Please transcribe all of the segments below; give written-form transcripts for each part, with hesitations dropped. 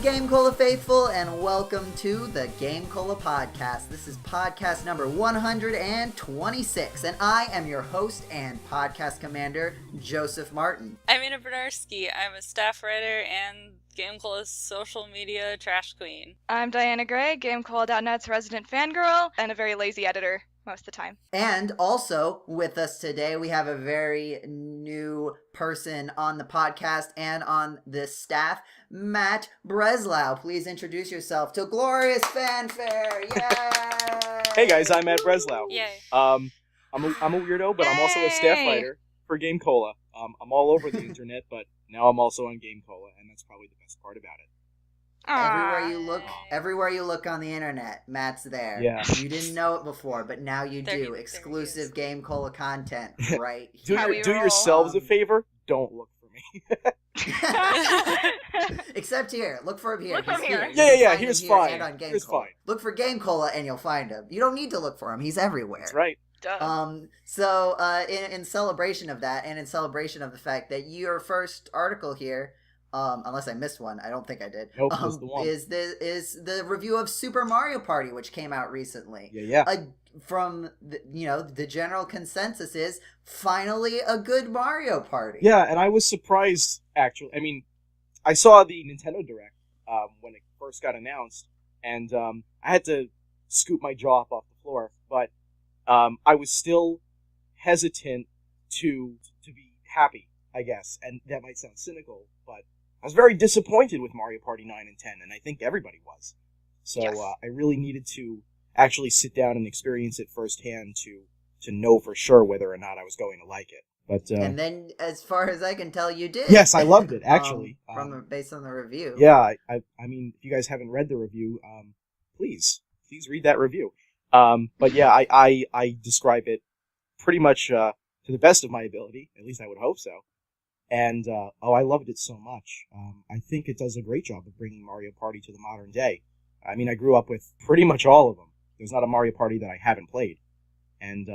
GameCola faithful, and welcome to the GameCola Podcast. This is podcast number 126, and I am your host and podcast commander, Joseph Martin. I'm Anna Bryniarski. I'm a staff writer and GameCola's social media trash queen. I'm Diana Gray, GameCola.net's resident fangirl, and a very lazy editor most of the time. And also with us today, we have a very new person on the podcast and on this staff, Matt Breslau. Please introduce yourself to glorious fanfare. Yay! Hey guys, I'm Matt Breslau. Yay. I'm a weirdo, but I'm also a staff writer for GameCola. I'm all over the internet, but now I'm also on GameCola, and that's probably the best part about it. Everywhere you look on the internet, Matt's there. Yeah. You didn't know it before, but now you do. There Exclusive GameCola content right Do here. do yourselves a favor. Don't look for me. Except here. Look for him here. Look for him here. Yeah. Here's fine. And on Here's GameCola. fine. Look for GameCola and you'll find him. You don't need to look for him. He's everywhere. That's right. Duh. So in celebration of that, and in celebration of the fact that your first article here, unless I missed one, I don't think I did. Nope, that's the one. Is the review of Super Mario Party, which came out recently. Yeah. From the general consensus is finally a good Mario Party. Yeah, and I was surprised actually. I mean, I saw the Nintendo Direct when it first got announced, and I had to scoop my jaw up off the floor, but I was still hesitant to be happy, I guess, and that might sound cynical, but I was very disappointed with Mario Party 9 and 10, and I think everybody was. So Yes. I really needed to actually sit down and experience it firsthand to know for sure whether or not I was going to like it. But And then, as far as I can tell, you did. yes, I loved it, actually. Based on the review. Yeah, I mean, if you guys haven't read the review, please read that review. But yeah, I describe it pretty much to the best of my ability. At least I would hope so. And I loved it so much. I think it does a great job of bringing Mario Party to the modern day. I mean, I grew up with pretty much all of them. There's not a Mario Party that I haven't played, and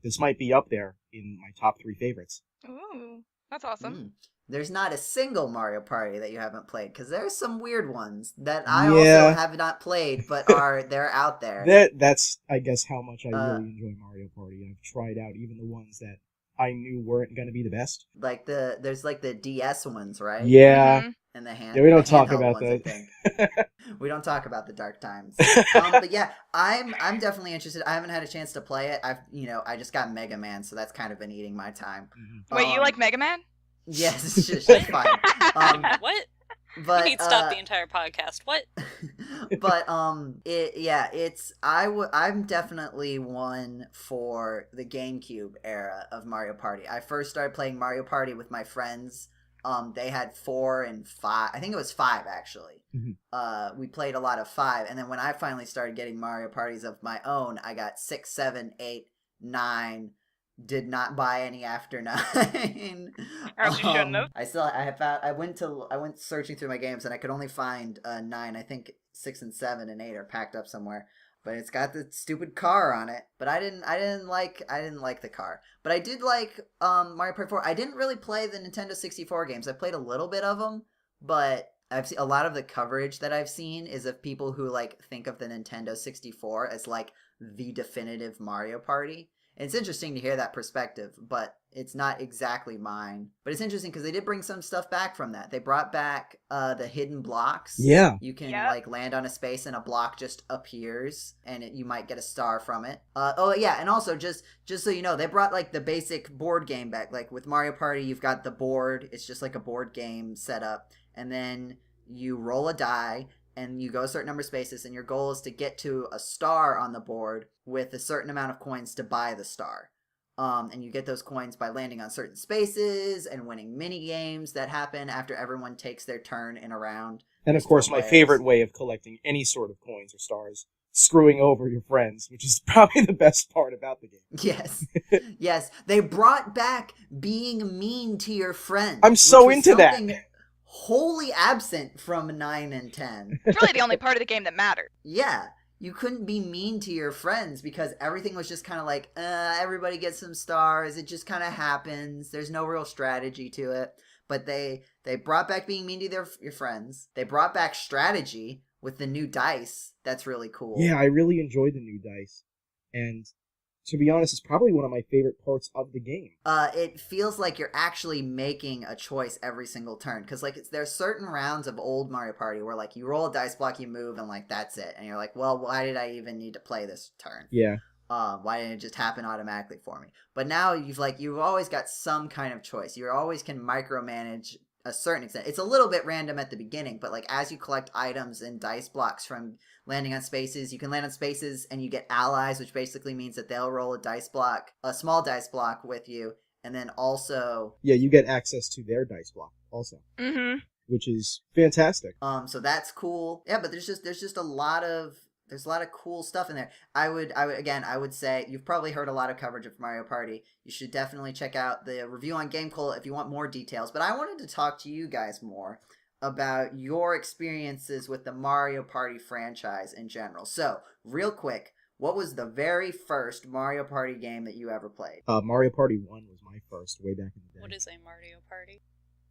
this might be up there in my top 3 favorites. Ooh, that's awesome. There's not a single Mario Party that you haven't played, because there's some weird ones that I Yeah. also have not played, but they're out there. That's, I guess, how much I really enjoy Mario Party. I've tried out even the ones that I knew weren't going to be the best. Like there's like the DS ones, right? Yeah. Mhm. And the hand. Yeah, we don't the talk handheld about ones, I that. think. We don't talk about the dark times. But yeah, I'm definitely interested. I haven't had a chance to play it. I just got Mega Man, so that's kind of been eating my time. Wait, you like Mega Man? Yes, it's just fine. What? But You need to stop the entire podcast. What? But I'm definitely one for the GameCube era of Mario Party. I first started playing Mario Party with my friends. They had 4 and 5. I think it was 5 actually. Mm-hmm. We played a lot of 5, and then when I finally started getting Mario Parties of my own, I got 6, 7, 8, 9. Did not buy any after 9. As you shouldn't have. I went searching through my games, and I could only find 9. I think 6 and 7 and 8 are packed up somewhere. But it's got the stupid car on it. But I didn't like the car. But I did like Mario Party 4. I didn't really play the Nintendo 64 games. I played a little bit of them, but I've seen a lot of the coverage that I've seen is of people who like think of the Nintendo 64 as like the definitive Mario Party. And it's interesting to hear that perspective, but it's not exactly mine. But it's interesting because they did bring some stuff back from that. They brought back the hidden blocks. Yeah. You can Yep. like land on a space and a block just appears, and you might get a star from it. And also just so you know, they brought like the basic board game back. Like with Mario Party, you've got the board. It's just like a board game setup, and then you roll a die. And you go a certain number of spaces, and your goal is to get to a star on the board with a certain amount of coins to buy the star. And you get those coins by landing on certain spaces and winning mini games that happen after everyone takes their turn in a round. And of course, my favorite way of collecting any sort of coins or stars, screwing over your friends, which is probably the best part about the game. Yes. Yes. They brought back being mean to your friends. I'm so which was into that. something wholly absent from 9 and 10. It's really the only part of the game that mattered. Yeah. You couldn't be mean to your friends because everything was just kind of like, everybody gets some stars. It just kind of happens. There's no real strategy to it. but they brought back being mean to your friends. They brought back strategy with the new dice. That's really cool. Yeah, I really enjoyed the new dice. And to be honest, it's probably one of my favorite parts of the game. It feels like you're actually making a choice every single turn. Because, like, there's certain rounds of old Mario Party where, like, you roll a dice block, you move, and, like, that's it. And you're like, well, why did I even need to play this turn? Yeah. Why didn't it just happen automatically for me? But now you've always got some kind of choice. You always can micromanage a certain extent. It's a little bit random at the beginning, but like as you collect items and dice blocks from landing on spaces, you can land on spaces and you get allies, which basically means that they'll roll a small dice block with you, and then also you get access to their dice block also. Mm-hmm. Which is fantastic. So that's cool. Yeah, but there's just a lot of cool stuff in there. I would say you've probably heard a lot of coverage of Mario Party. You should definitely check out the review on GameCola if you want more details. But I wanted to talk to you guys more about your experiences with the Mario Party franchise in general. So, real quick, what was the very first Mario Party game that you ever played? Mario Party 1 was my first, way back in the day. What is a Mario Party?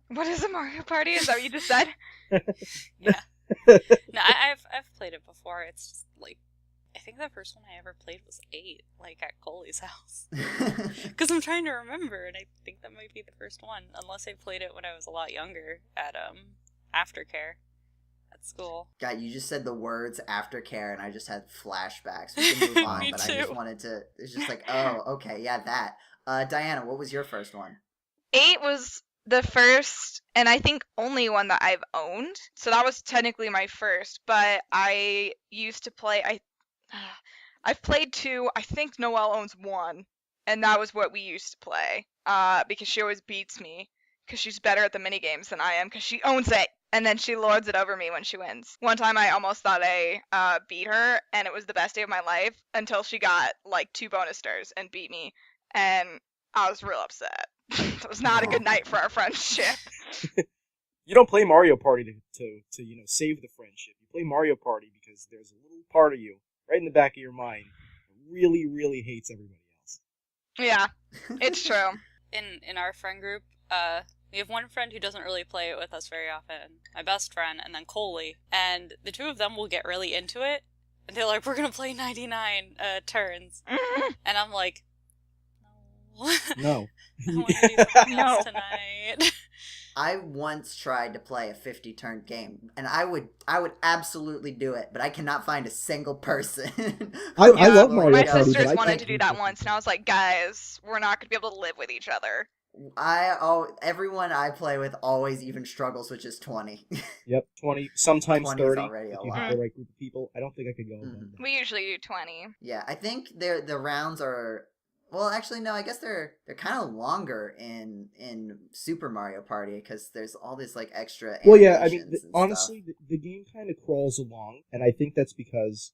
What is a Mario Party? Is that what you just said? Yeah. No, I've played it before. It's just like, I think the first one I ever played was 8, like at Coley's house. Because I'm trying to remember, and I think that might be the first one, unless I played it when I was a lot younger at aftercare at school. God, you just said the words aftercare, and I just had flashbacks. We can move on, Me but too. I just wanted to. It's just like, oh, okay, yeah, that. Diana, what was your first one? 8 was the first and I think only one that I've owned. So that was technically my first, but I used to play I've played 2. I think Noelle owns 1, and that was what we used to play. Because she always beats me because she's better at the mini games than I am because she owns it. And then she lords it over me when she wins. One time I almost thought I beat her, and it was the best day of my life until she got like 2 bonus stars and beat me, and I was real upset. It was not a good night for our friendship. You don't play Mario Party to save the friendship. You play Mario Party because there's a little part of you right in the back of your mind that really, really hates everybody else. Yeah, it's true. In our friend group, we have one friend who doesn't really play it with us very often, my best friend, and then Coley, and the two of them will get really into it, and they're like, we're gonna play 99 turns, and I'm like, No. I want to do something else tonight. I once tried to play a 50-turn game, and I would absolutely do it, but I cannot find a single person. I love Mario My Party, sisters but I wanted can't to do that once, and I was like, guys, we're not going to be able to live with each other. Everyone I play with always even struggles with just 20. Yep, 20, sometimes 20 is 30 already a if you lot. have the right group of people. I don't think I could go above that. We usually do 20. Yeah, I think the rounds are. Well, actually, no. I guess they're kind of longer in Super Mario Party because there's all this like extra. Well, yeah. I mean, animations and honestly, stuff. the game kind of crawls along, and I think that's because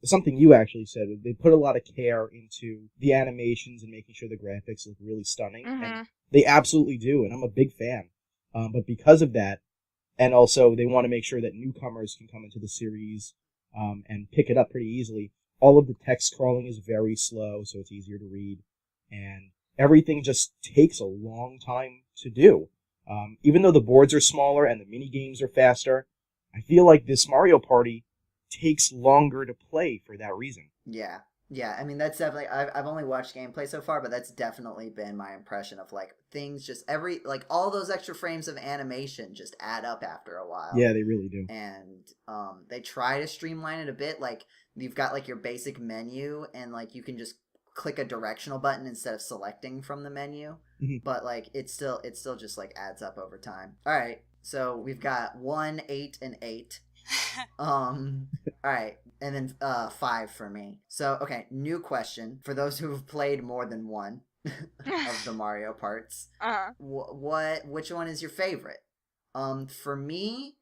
something you actually said. They put a lot of care into the animations and making sure the graphics look really stunning, and they absolutely do. And I'm a big fan. But because of that, and also they want to make sure that newcomers can come into the series and pick it up pretty easily. All of the text scrolling is very slow, so it's easier to read, and everything just takes a long time to do. Even though the boards are smaller and the mini games are faster, I feel like this Mario Party takes longer to play for that reason. Yeah. I mean, that's definitely. I've only watched gameplay so far, but that's definitely been my impression of like things. Just all those extra frames of animation just add up after a while. Yeah, they really do. And they try to streamline it a bit. Like you've got like your basic menu, and like you can just click a directional button instead of selecting from the menu. But like it still just like adds up over time. All right, so we've got 1, 8, and 8. All right, and then 5 for me. So okay, new question for those who have played more than one of the Mario parts. Which one is your favorite? For me,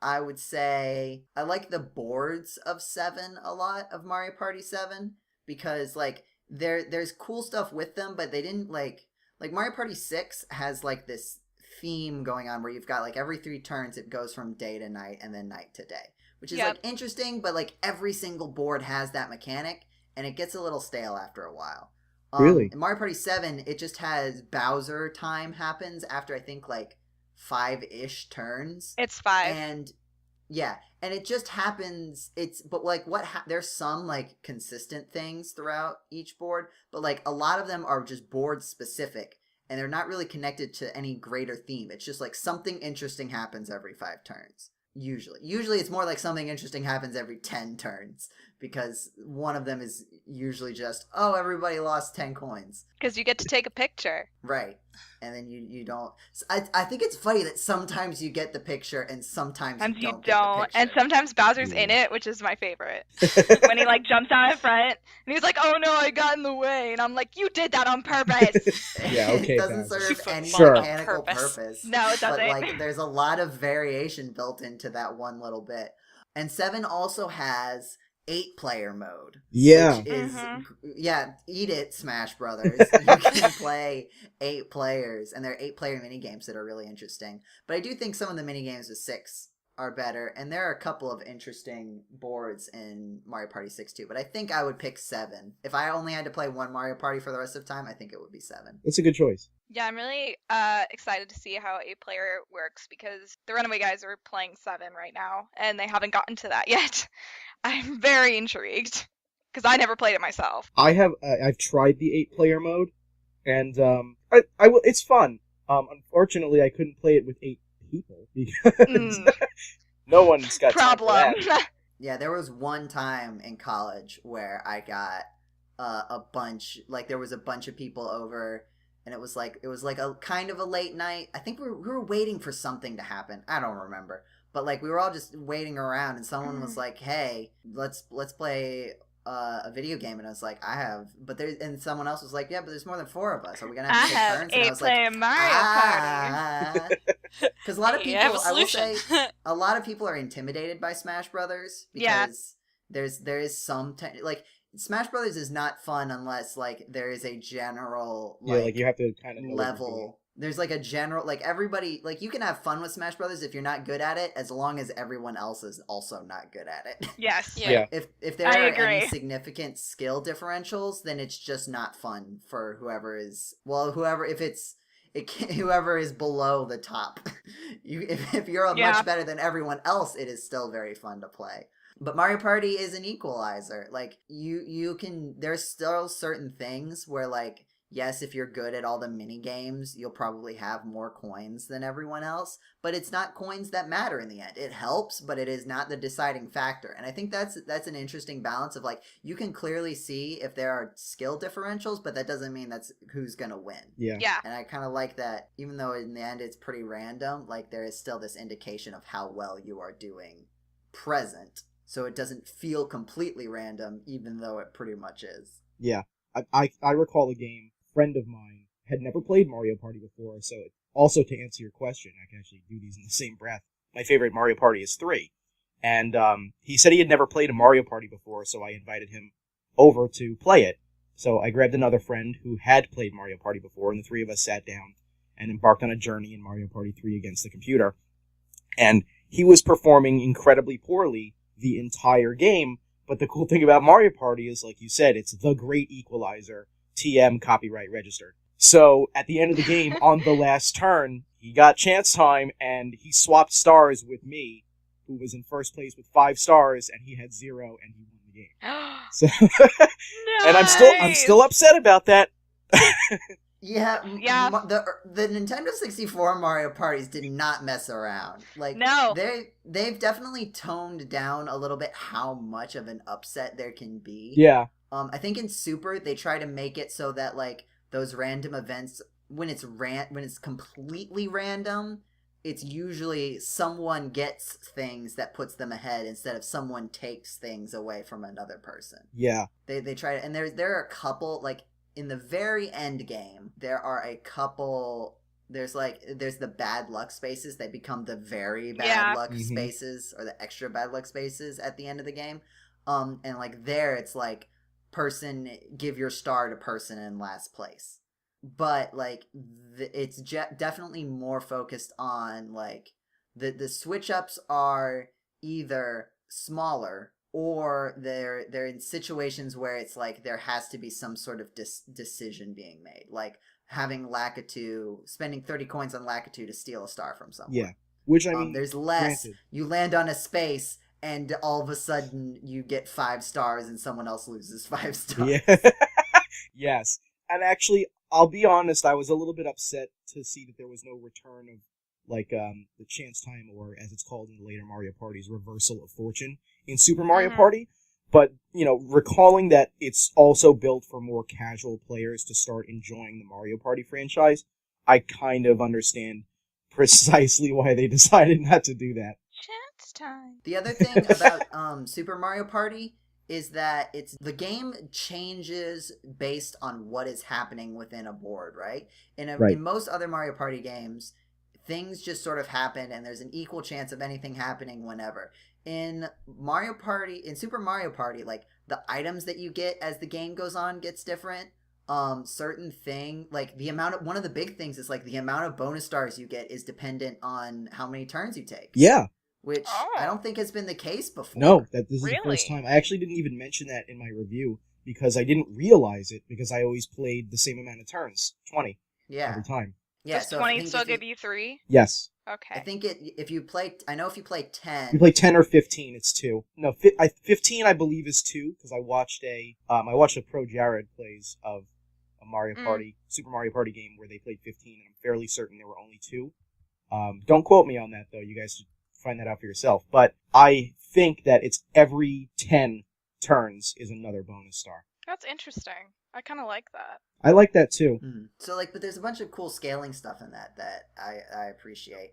I would say I like the boards of 7 a lot, of Mario Party 7, because like there's cool stuff with them, but they didn't like Mario Party 6 has like this theme going on where you've got like every 3 turns it goes from day to night and then night to day, which is like interesting, but like every single board has that mechanic and it gets a little stale after a while. Really? In Mario Party 7, it just has Bowser time happens after I think like 5-ish turns. It's 5. And yeah, and it just happens. But like there's some like consistent things throughout each board, but like a lot of them are just board specific, and they're not really connected to any greater theme. It's just like something interesting happens every 5 turns. Usually it's more like something interesting happens every 10 turns, because one of them is usually just, oh, everybody lost 10 coins. Because you get to take a picture. Right. And then you don't. I think it's funny that sometimes you get the picture and sometimes you don't. Get the picture. And sometimes Bowser's in it, which is my favorite. When he like jumps out in front and he's like, "Oh no, I got in the way," and I'm like, "You did that on purpose." Yeah, okay. It doesn't serve any Sure. mechanical purpose. No, it doesn't. But like, there's a lot of variation built into that one little bit. And 7 also has 8-player mode. Yeah. Which is, eat it, Smash Brothers. You can play 8 players, and there are 8-player minigames that are really interesting. But I do think some of the minigames with 6 are better, and there are a couple of interesting boards in Mario Party 6 too. But I think I would pick 7. If I only had to play one Mario Party for the rest of time, I think it would be 7. It's a good choice. Yeah, I'm really excited to see how 8-player works, because the Runaway guys are playing 7 right now, and they haven't gotten to that yet. I'm very intrigued, because I never played it myself. I've tried the 8-player mode, and it's fun. Unfortunately, I couldn't play it with 8 people because no one's got problem. Yeah, there was one time in college where I got a bunch, like there was a bunch of people over, and it was like a kind of a late night. I think we were waiting for something to happen. I don't remember. But like we were all just waiting around, and someone was like, "Hey, let's play a video game," and I was like, "I have," and someone else was like, "Yeah, but there's more than 4 of us. Are we gonna have to take turns?" And I was like, Mario Party. Because a lot of people, I will say, a lot of people are intimidated by Smash Brothers because there is some like Smash Brothers is not fun unless like there is a general like you have to kind of level. There's like a general, like everybody, like you can have fun with Smash Brothers if you're not good at it, as long as everyone else is also not good at it. Yes. Yeah. If there are any significant skill differentials, then it's just not fun for whoever is below the top. If you're much better than everyone else, it is still very fun to play. But Mario Party is an equalizer. Like you can, there's still certain things where like, yes, if you're good at all the mini games, you'll probably have more coins than everyone else, but it's not coins that matter in the end. It helps, but it is not the deciding factor. And I think that's an interesting balance of like, you can clearly see if there are skill differentials, but that doesn't mean that's who's going to win. Yeah. And I kind of like that, even though in the end it's pretty random, like there is still this indication of how well you are doing present. So it doesn't feel completely random, even though it pretty much is. Yeah. I recall a game. Friend of mine had never played Mario Party before, so also to answer your question, I can actually do these in the same breath. My favorite Mario Party is 3, and he said he had never played a Mario Party before, so I invited him over to play it. So I grabbed another friend who had played Mario Party before, and the 3 of us sat down and embarked on a journey in Mario Party 3 against the computer. And he was performing incredibly poorly the entire game, but the cool thing about Mario Party is, like you said, it's the great equalizer. TM copyright registered. So at the end of the game, on the last turn, he got chance time and he swapped stars with me, who was in first place with 5 stars, and he had 0, and he won the game. So, and I'm still upset about that. Yeah. The Nintendo 64 Mario Parties did not mess around. Like, no, they've definitely toned down a little bit how much of an upset there can be. Yeah. I think in Super they try to make it so that like those random events, when it's completely random, it's usually someone gets things that puts them ahead instead of someone takes things away from another person. Yeah. They try to, and there are a couple, like in the very end game, there are a couple. There's the bad luck spaces that become the very bad luck spaces, or the extra bad luck spaces at the end of the game. And like there it's like, person, give your star to person in last place. But like it's definitely more focused on like the switch ups are either smaller or they're in situations where it's like there has to be some sort of decision being made, like having Lakitu, spending 30 coins on Lakitu to steal a star from someone. Yeah, which I mean, there's less. granted. You land on a space, and all of a sudden you get 5 stars, and someone else loses 5 stars. Yeah. Yes, and actually, I'll be honest. I was a little bit upset to see that there was no return of the chance time, or as it's called in the later Mario Parties, reversal of fortune in Super Mario Party. But, recalling that it's also built for more casual players to start enjoying the Mario Party franchise, I kind of understand precisely why they decided not to do that. Chance time. The other thing about Super Mario Party is that the game changes based on what is happening within a board, right? In most other Mario Party games, things just sort of happen, and there's an equal chance of anything happening whenever. In Super Mario Party, like, the items that you get as the game goes on gets different. Certain thing, like, one of the big things is, like, the amount of bonus stars you get is dependent on how many turns you take. Yeah. Which I don't think has been the case before. No, this is the first time. I actually didn't even mention that in my review, because I didn't realize it, because I always played the same amount of turns, 20, every time. Yeah, Does 20 still give you 3? Yes. Okay. I think if you play 10... If you play 10 or 15, it's 2. No, 15 I believe is 2, because I watched a Pro Jared plays of a Mario Party, Super Mario Party game where they played 15, and I'm fairly certain there were only 2. Don't quote me on that, though. You guys should find that out for yourself. But I think that it's every 10 turns is another bonus star. That's interesting. I kind of like that. I like that too. Mm-hmm. So, but there's a bunch of cool scaling stuff in that I appreciate.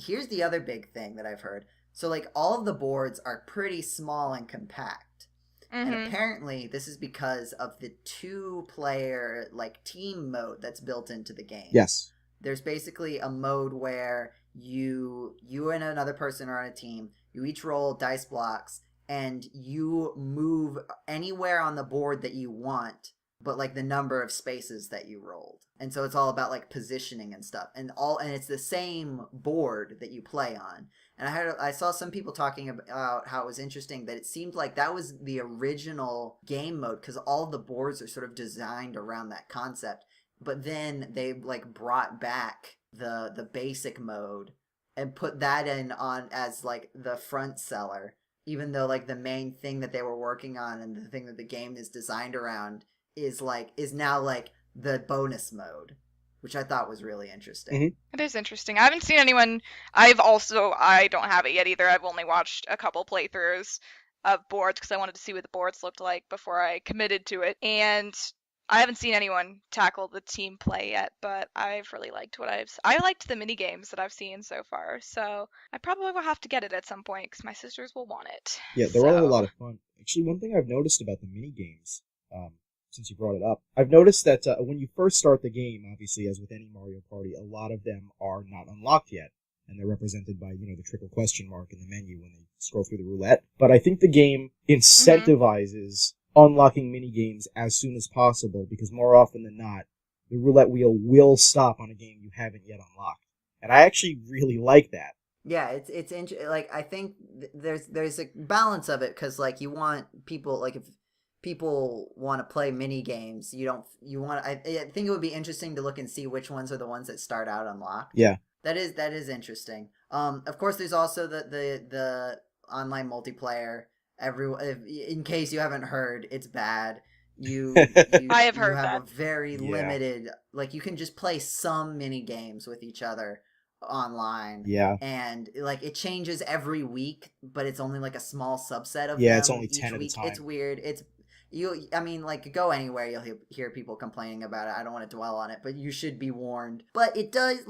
Here's the other big thing that I've heard. So, all of the boards are pretty small and compact. And apparently this is because of the 2-player, team mode that's built into the game. Yes. There's basically a mode where you and another person are on a team. You each roll dice blocks, and you move anywhere on the board that you want, but the number of spaces that you rolled. And so it's all about positioning and stuff, and it's the same board that you play on. And I saw some people talking about how it was interesting that it seemed like that was the original game mode, because all the boards are sort of designed around that concept. But then they brought back the basic mode and put that in on as the front seller, even though the main thing that they were working on and the thing that the game is designed around is now the bonus mode, which I thought was really interesting. Mm-hmm. It is interesting. I haven't seen anyone. I don't have it yet either. I've only watched a couple playthroughs of boards because I wanted to see what the boards looked like before I committed to it. And I haven't seen anyone tackle the team play yet, but I've really liked I liked the mini games that I've seen so far, so I probably will have to get it at some point because my sisters will want it. Yeah, they're all a lot of fun. Actually, one thing I've noticed about the mini games, since you brought it up, I've noticed that when you first start the game, obviously, as with any Mario Party, a lot of them are not unlocked yet, and they're represented by, the triple question mark in the menu when they scroll through the roulette. But I think the game incentivizes unlocking mini games as soon as possible, because more often than not, the roulette wheel will stop on a game you haven't yet unlocked, and I actually really like that. Yeah, it's I think there's a balance of it, because you want people, if people want to play mini games, I think it would be interesting to look and see which ones are the ones that start out unlocked. Yeah, that is interesting. Of course, there's also the online multiplayer. In case you haven't heard, it's bad. I have heard that. A very limited, you can just play some mini games with each other online. Yeah. And it changes every week, but it's only a small subset of them. Yeah, it's only 10 at a time. It's weird. Go anywhere, you'll hear people complaining about it. I don't want to dwell on it, but you should be warned. But it does,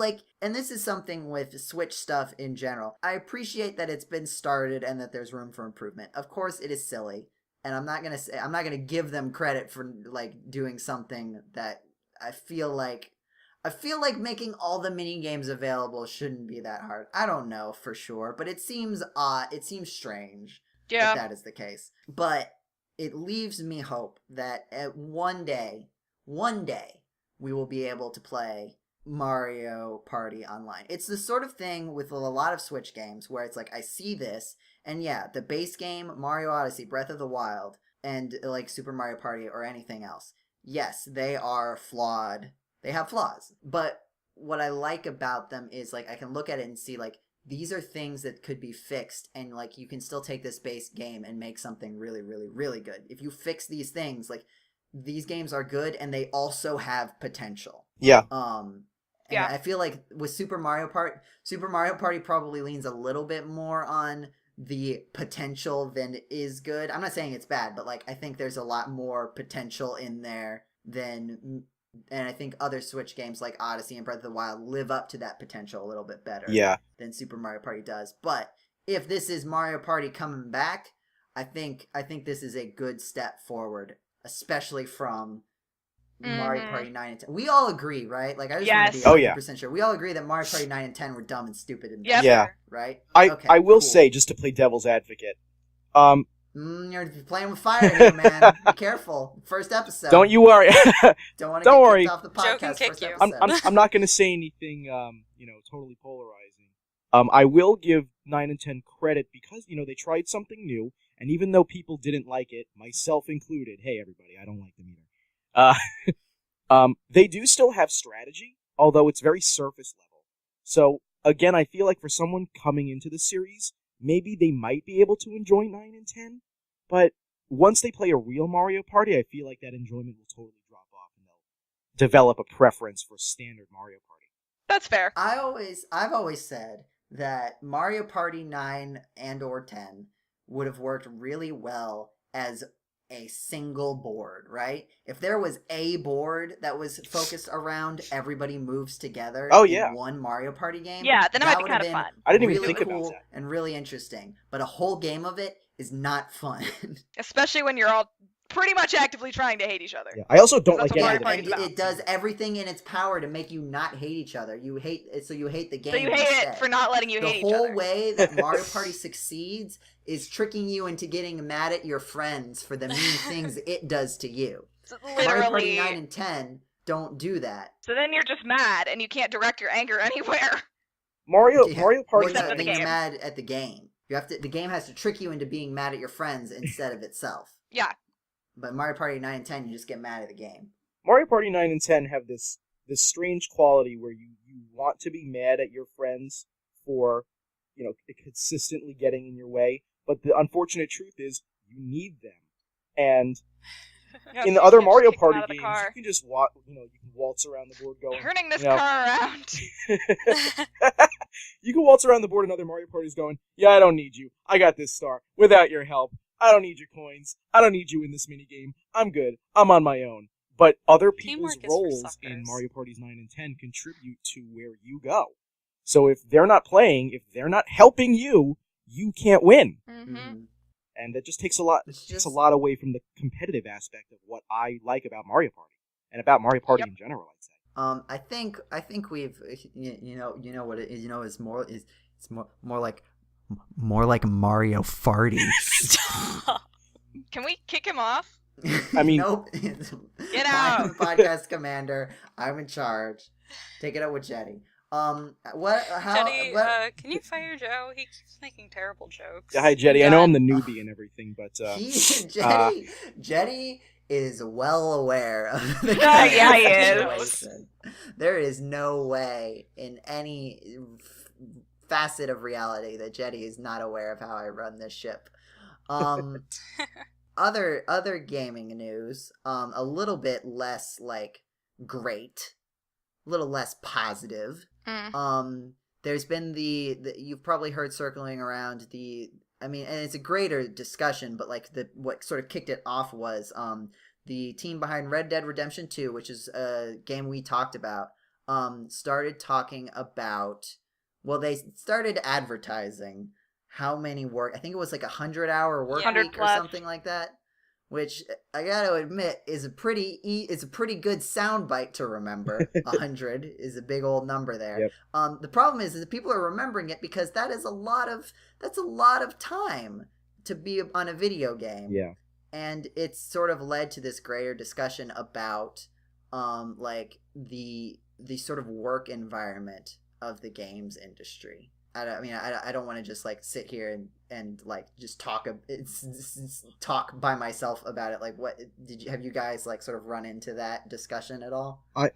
and this is something with Switch stuff in general. I appreciate that it's been started and that there's room for improvement. Of course, it is silly, and I'm not gonna give them credit for doing something that I feel like making all the mini games available shouldn't be that hard. I don't know for sure, but it seems odd. It seems strange if that is the case. But it leaves me hope that one day, we will be able to play Mario Party online. It's the sort of thing with a lot of Switch games where it's I see this, and yeah, the base game, Mario Odyssey, Breath of the Wild, and Super Mario Party or anything else, yes, they are flawed They have flaws. But what I like about them is, like, I can look at it and see, like, these are things that could be fixed, and, like, you can still take this base game and make something really, really, really good. If you fix these things, like, these games are good, and they also have potential. Yeah. And I feel like with Super Mario Party probably leans a little bit more on the potential than is good. I'm not saying it's bad, but, like, I think there's a lot more potential in there than, and I think other Switch games like Odyssey and Breath of the Wild live up to that potential a little bit better than Super Mario Party does. But if this is Mario Party coming back, I think this is a good step forward, especially from Mario Party 9 and 10. We all agree, right? Like, I just want to be 100% sure. We all agree that Mario Party 9 and 10 were dumb and stupid. And Yeah. Right? I will say, just to play devil's advocate, you're playing with fire here, man. Be careful. First episode. Don't you worry. Don't worry. Kicked off the podcast. Joe can kick you. I'm not going to say anything, totally polarizing. I will give 9 and 10 credit because, they tried something new, and even though people didn't like it, myself included, hey, everybody, I don't like them either. They do still have strategy, although it's very surface level. So, again, I feel like for someone coming into the series, maybe they might be able to enjoy 9 and 10, but once they play a real Mario Party, I feel like that enjoyment will totally drop off, and they'll develop a preference for standard Mario Party. That's fair. I've always said that Mario Party 9 and or 10 would have worked really well as a single board, right? If there was a board that was focused around everybody moves together in one Mario Party game, then it might be kind of fun. I didn't even really think cool about that. And really interesting. But a whole game of it is not fun. Especially when you're all pretty much actively trying to hate each other. Yeah. I also don't like That's what any Mario of Party's it does everything in its power to make you not hate each other. You hate the game. So you hate instead. it for not letting you hate each other. The whole way that Mario Party succeeds is tricking you into getting mad at your friends for the mean things it does to you. So Mario Party 9 and 10 don't do that. So then you're just mad and you can't direct your anger anywhere. Mario Party. Except for the Then you're game. mad at the game. The game has to trick you into being mad at your friends instead of itself. Yeah. But Mario Party 9 and 10, you just get mad at the game. Mario Party 9 and 10 have this strange quality where you want to be mad at your friends for, consistently getting in your way, but the unfortunate truth is you need them. And in the other Mario Party games, you can just you can waltz around the board going, turning this car around. You can waltz around the board in other Mario Parties going, yeah, I don't need you. I got this star. Without your help, I don't need your coins. I don't need you in this minigame. I'm good. I'm on my own. But other people's roles in Mario Parties 9 and 10 contribute to where you go. So if they're not playing, if they're not helping you, you can't win. Mm-hmm. And that just takes a lot away from the competitive aspect of what I like about Mario Party and about Mario Party in general, I'd say. I think we've what it is. It's more like Mario Farty. Can we kick him off? I mean, nope. Get out. I'm the podcast commander. I'm in charge. Take it up with Jetty. Jetty, can you fire Joe? He keeps making terrible jokes. Hi, Jetty. I know I'm the newbie and everything, but Jetty is well aware of the situation. There is no way in any facet of reality that Jetty is not aware of how I run this ship. Other gaming news, a little bit less great, a little less positive. There's been the you've probably heard circling around and it's a greater discussion, but what sort of kicked it off was the team behind Red Dead Redemption 2, which is a game we talked about, started talking about, they started advertising how many I think it was 100-hour work week or something like that, which I gotta admit is a pretty good soundbite to remember. 100 is a big old number there. Yep. The problem is that people are remembering it because that's a lot of time to be on a video game. Yeah. And it's sort of led to this greater discussion about the sort of work environment of the games industry. I don't want to just sit here and just talk by myself about it. Have you guys sort of run into that discussion at all? I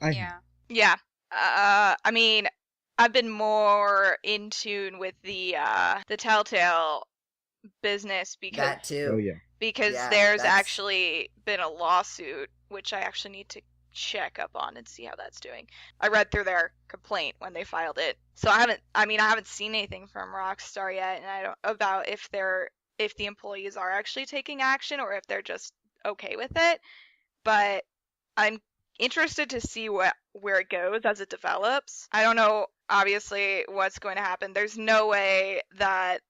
Yeah. I mean, I've been more in tune with the Telltale business because That too. Oh yeah. Yeah, there's that's actually been a lawsuit which I actually need to check up on and see how that's doing. I read through their complaint when they filed it. So I haven't seen anything from Rockstar yet, and I don't about if the employees are actually taking action or if they're just okay with it. But I'm interested to see where it goes as it develops. I don't know obviously what's going to happen. There's no way that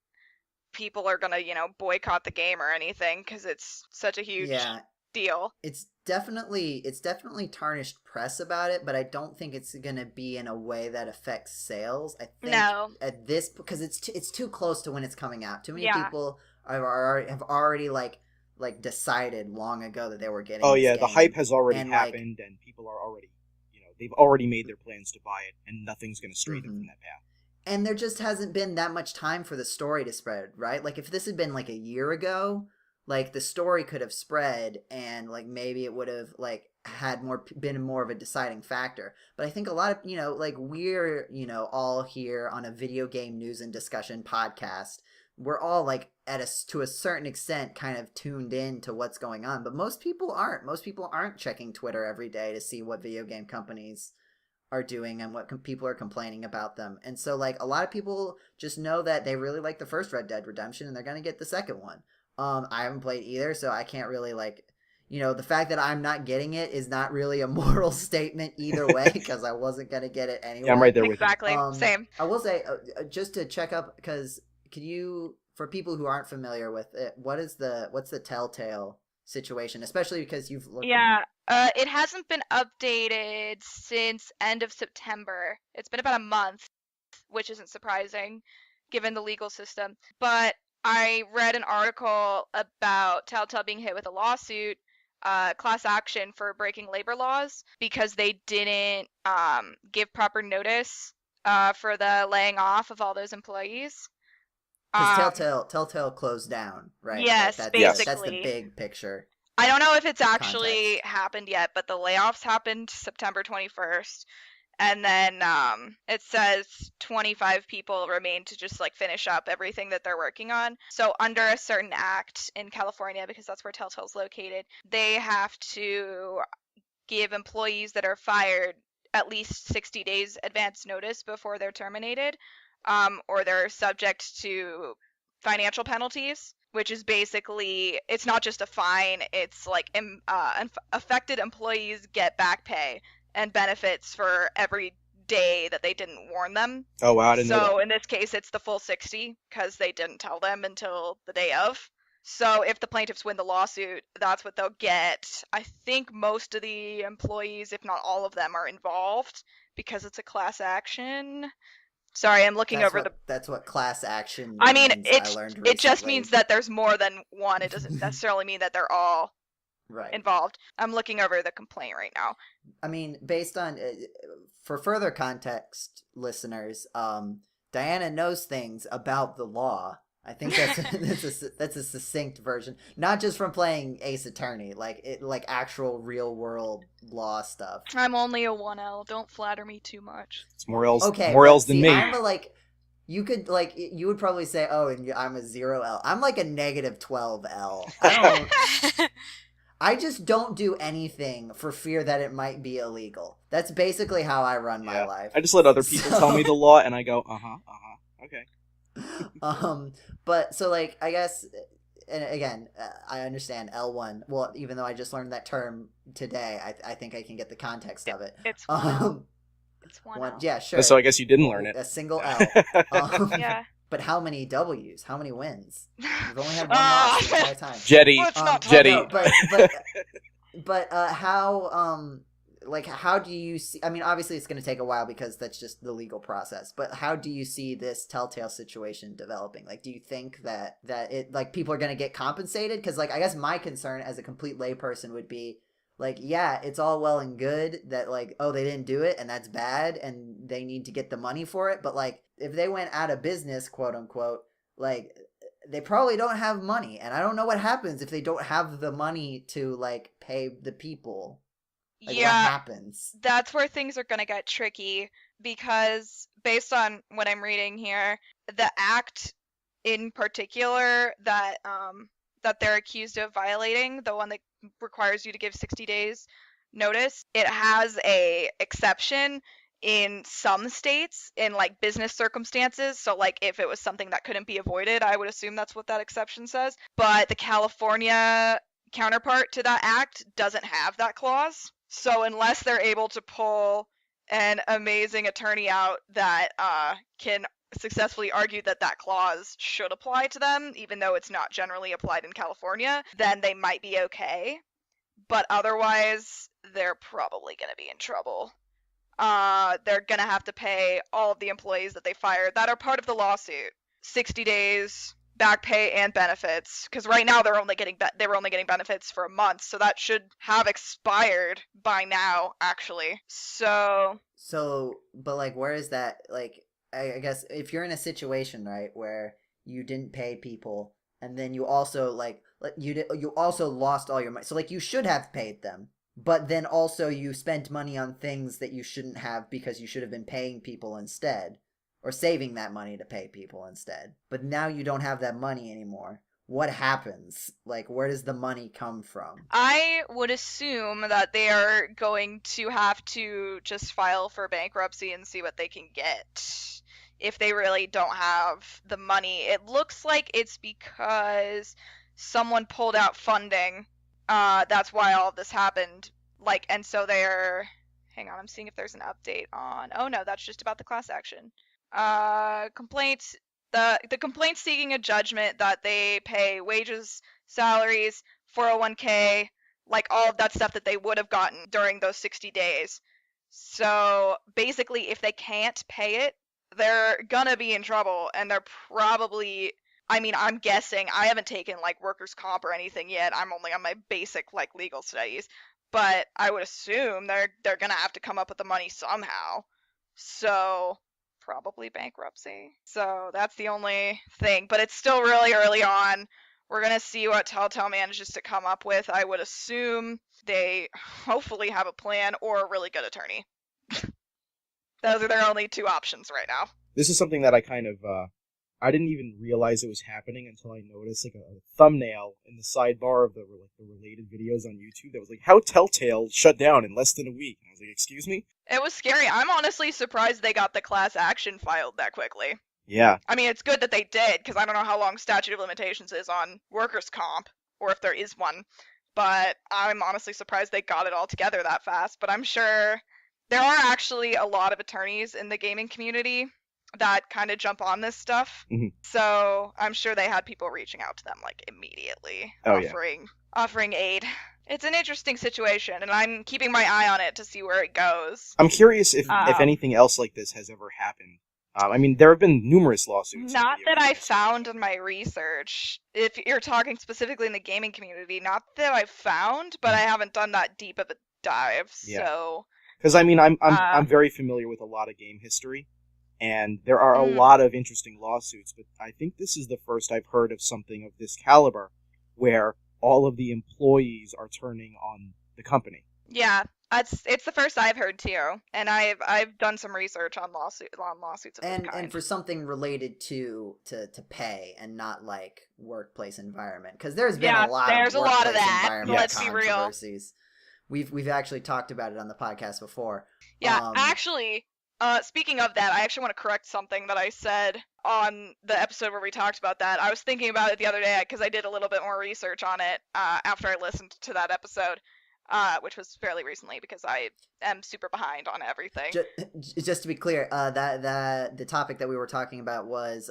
people are going to, boycott the game or anything because it's such a huge yeah. deal. It's definitely tarnished press about it, but I don't think it's gonna be in a way that affects sales. I think No. at this because it's too close to when it's coming out. Too many Yeah. people have already like decided long ago that they were getting. Oh this yeah, the game. hype has already And, like- happened, and people are already, they've already made their plans to buy it, and nothing's going to stray them from that path. And there just hasn't been that much time for the story to spread, right? Like if this had been like a year ago, like the story could have spread and like maybe it would have like had been more of a deciding factor. But I think a lot of, like we're, all here on a video game news and discussion podcast. We're all like to a certain extent kind of tuned in to what's going on, but most people aren't. Most people aren't checking Twitter every day to see what video game companies are doing and what people are complaining about them. And so like a lot of people just know that they really like the first Red Dead Redemption and they're going to get the second one. I haven't played either, so I can't really like, the fact that I'm not getting it is not really a moral statement either way because I wasn't going to get it anyway. Yeah, I'm right there with Exactly. Same. I will say just to check up because for people who aren't familiar with it, what's the Telltale situation, especially because you've looked. Yeah. It hasn't been updated since end of September. It's been about a month, which isn't surprising given the legal system. But I read an article about Telltale being hit with a lawsuit, class action for breaking labor laws because they didn't give proper notice for the laying off of all those employees. Because Telltale closed down, right? Yes, like basically. That's the big picture. I don't know if it's actually happened yet, but the layoffs happened September 21st. And then it says 25 people remain to just like finish up everything that they're working on. So under a certain act in California, because that's where Telltale's located, they have to give employees that are fired at least 60 days advance notice before they're terminated, or they're subject to financial penalties, which is basically, it's not just a fine, it's like affected employees get back pay and benefits for every day that they didn't warn them. Oh wow, I didn't know that. So in this case, it's the full 60 because they didn't tell them until the day of. So if the plaintiffs win the lawsuit, that's what they'll get. I think most of the employees, if not all of them, are involved because it's a class action. Sorry, I'm looking over the. That's what class action. I mean, means, I learned it just recently. means that there's more than one. It doesn't necessarily mean that they're all right involved. I'm looking over the complaint right now. I mean, based on for further context, listeners, Diana knows things about the law. I think that's a succinct version, not just from playing Ace Attorney, like actual real world law stuff. I'm only a 1L. Don't flatter me too much. It's more L's, Okay, more L's than see, me. I'm you would probably say, oh, and I'm a 0L. I'm like a negative 12L. I just don't do anything for fear that it might be illegal. That's basically how I run my life. I just let other people tell me the law, and I go, okay. But so like I guess, and again, I understand L1. Well, even though I just learned that term today, I think I can get the context of it. It's 1L. It's 1L. Yeah, sure. So I guess you didn't learn it. A single L. Yeah. But how many W's? How many wins? You've only had one loss the entire time. Jetty. Jetty. No, but how how do you see? I mean, obviously it's going to take a while because that's just the legal process. But how do you see this Telltale situation developing? Like, do you think that it like people are going to get compensated? Because like I guess my concern as a complete layperson would be like, yeah, it's all well and good that like, oh, they didn't do it and that's bad and they need to get the money for it. But like, if they went out of business, quote unquote, like they probably don't have money. And I don't know what happens if they don't have the money to like pay the people. Like, Yeah. what happens? That's where things are going to get tricky, because based on what I'm reading here, the act in particular that they're accused of violating, the one that requires you to give 60 days notice, it has a exception in some states in like business circumstances. So like if it was something that couldn't be avoided, I would assume that's what that exception says. But the California counterpart to that act doesn't have that clause. So unless they're able to pull an amazing attorney out that can successfully argue that that clause should apply to them, even though it's not generally applied in California, then they might be okay. But otherwise, they're probably going to be in trouble. They're going to have to pay all of the employees that they fired that are part of the lawsuit 60 days back pay and benefits, because right now they were only getting benefits for a month, so that should have expired by now, actually. So but like, where is that? Like, I guess if you're in a situation, right, where you didn't pay people, and then you also you also lost all your money, so like you should have paid them, but then also you spent money on things that you shouldn't have because you should have been paying people instead, or saving that money to pay people instead. But now you don't have that money anymore. What happens? Like, where does the money come from? I would assume that they are going to have to just file for bankruptcy and see what they can get if they really don't have the money. It looks like it's because someone pulled out funding. That's why all of this happened. Like, and so they're... Hang on, I'm seeing if there's an update on... Oh no, that's just about the class action. Complaints... The complaint seeking a judgment that they pay wages, salaries, 401k, like all of that stuff that they would have gotten during those 60 days. So basically, if they can't pay it, they're gonna be in trouble, and they're probably... I mean, I'm guessing, I haven't taken like workers' comp or anything yet. I'm only on my basic like legal studies, but I would assume they're gonna have to come up with the money somehow. So probably bankruptcy. So that's the only thing, but it's still really early on. We're gonna see what Telltale manages to come up with. I would assume they hopefully have a plan or a really good attorney. Those are their only two options right now. This is something that I kind of, I didn't even realize it was happening until I noticed like a thumbnail in the sidebar of the related videos on YouTube that was like, how Telltale shut down in less than a week. And I was like, excuse me? It was scary. I'm honestly surprised they got the class action filed that quickly. Yeah. I mean, it's good that they did, because I don't know how long statute of limitations is on workers' comp, or if there is one. But I'm honestly surprised they got it all together that fast. But I'm sure there are actually a lot of attorneys in the gaming community that kind of jump on this stuff. Mm-hmm. So I'm sure they had people reaching out to them like immediately, offering aid. It's an interesting situation, and I'm keeping my eye on it to see where it goes. I'm curious if anything else like this has ever happened. I mean, there have been numerous lawsuits. Not that I found in my research. If you're talking specifically in the gaming community, not that I found, but I haven't done that deep of a dive. Yeah. So, because I mean, I'm very familiar with a lot of game history, and there are a lot of interesting lawsuits. But I think this is the first I've heard of something of this caliber, where all of the employees are turning on the company. Yeah. It's the first I've heard too, and I've done some research on lawsuits of this kind. And for something related to pay and not like workplace environment, because there's been a lot of that. Let's be real. We've actually talked about it on the podcast before. Yeah, actually, speaking of that, I actually want to correct something that I said on the episode where we talked about that. I was thinking about it the other day because I did a little bit more research on it after I listened to that episode. Which was fairly recently because I am super behind on everything. Just to be clear, that the topic that we were talking about was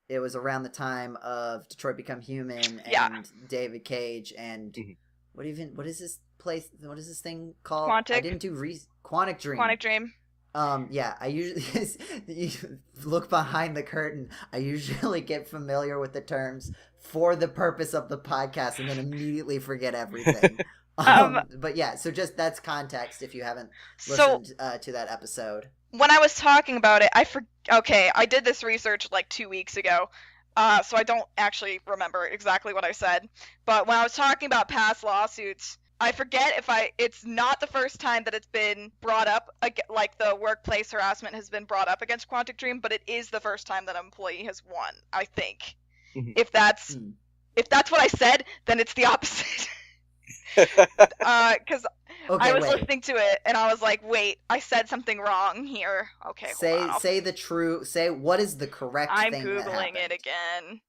it was around the time of Detroit Become Human and David Cage and what is this place? What is this thing called? Quantic. I didn't do Quantic Dream. Quantic Dream. Yeah, I usually you look behind the curtain. I usually get familiar with the terms for the purpose of the podcast and then immediately forget everything. But yeah, so just that's context if you haven't listened to that episode. When I was talking about it, I did this research like 2 weeks ago, so I don't actually remember exactly what I said. But when I was talking about past lawsuits, I forget if it's not the first time that it's been brought up, like the workplace harassment has been brought up against Quantic Dream, but it is the first time that an employee has won, I think. Mhm. If that's what I said, then it's the opposite. Because Okay, I was wait. listening to it and I was like, wait, I said something wrong here. Okay, hold on. Say what is the correct I'm thing that Googling happened? it again.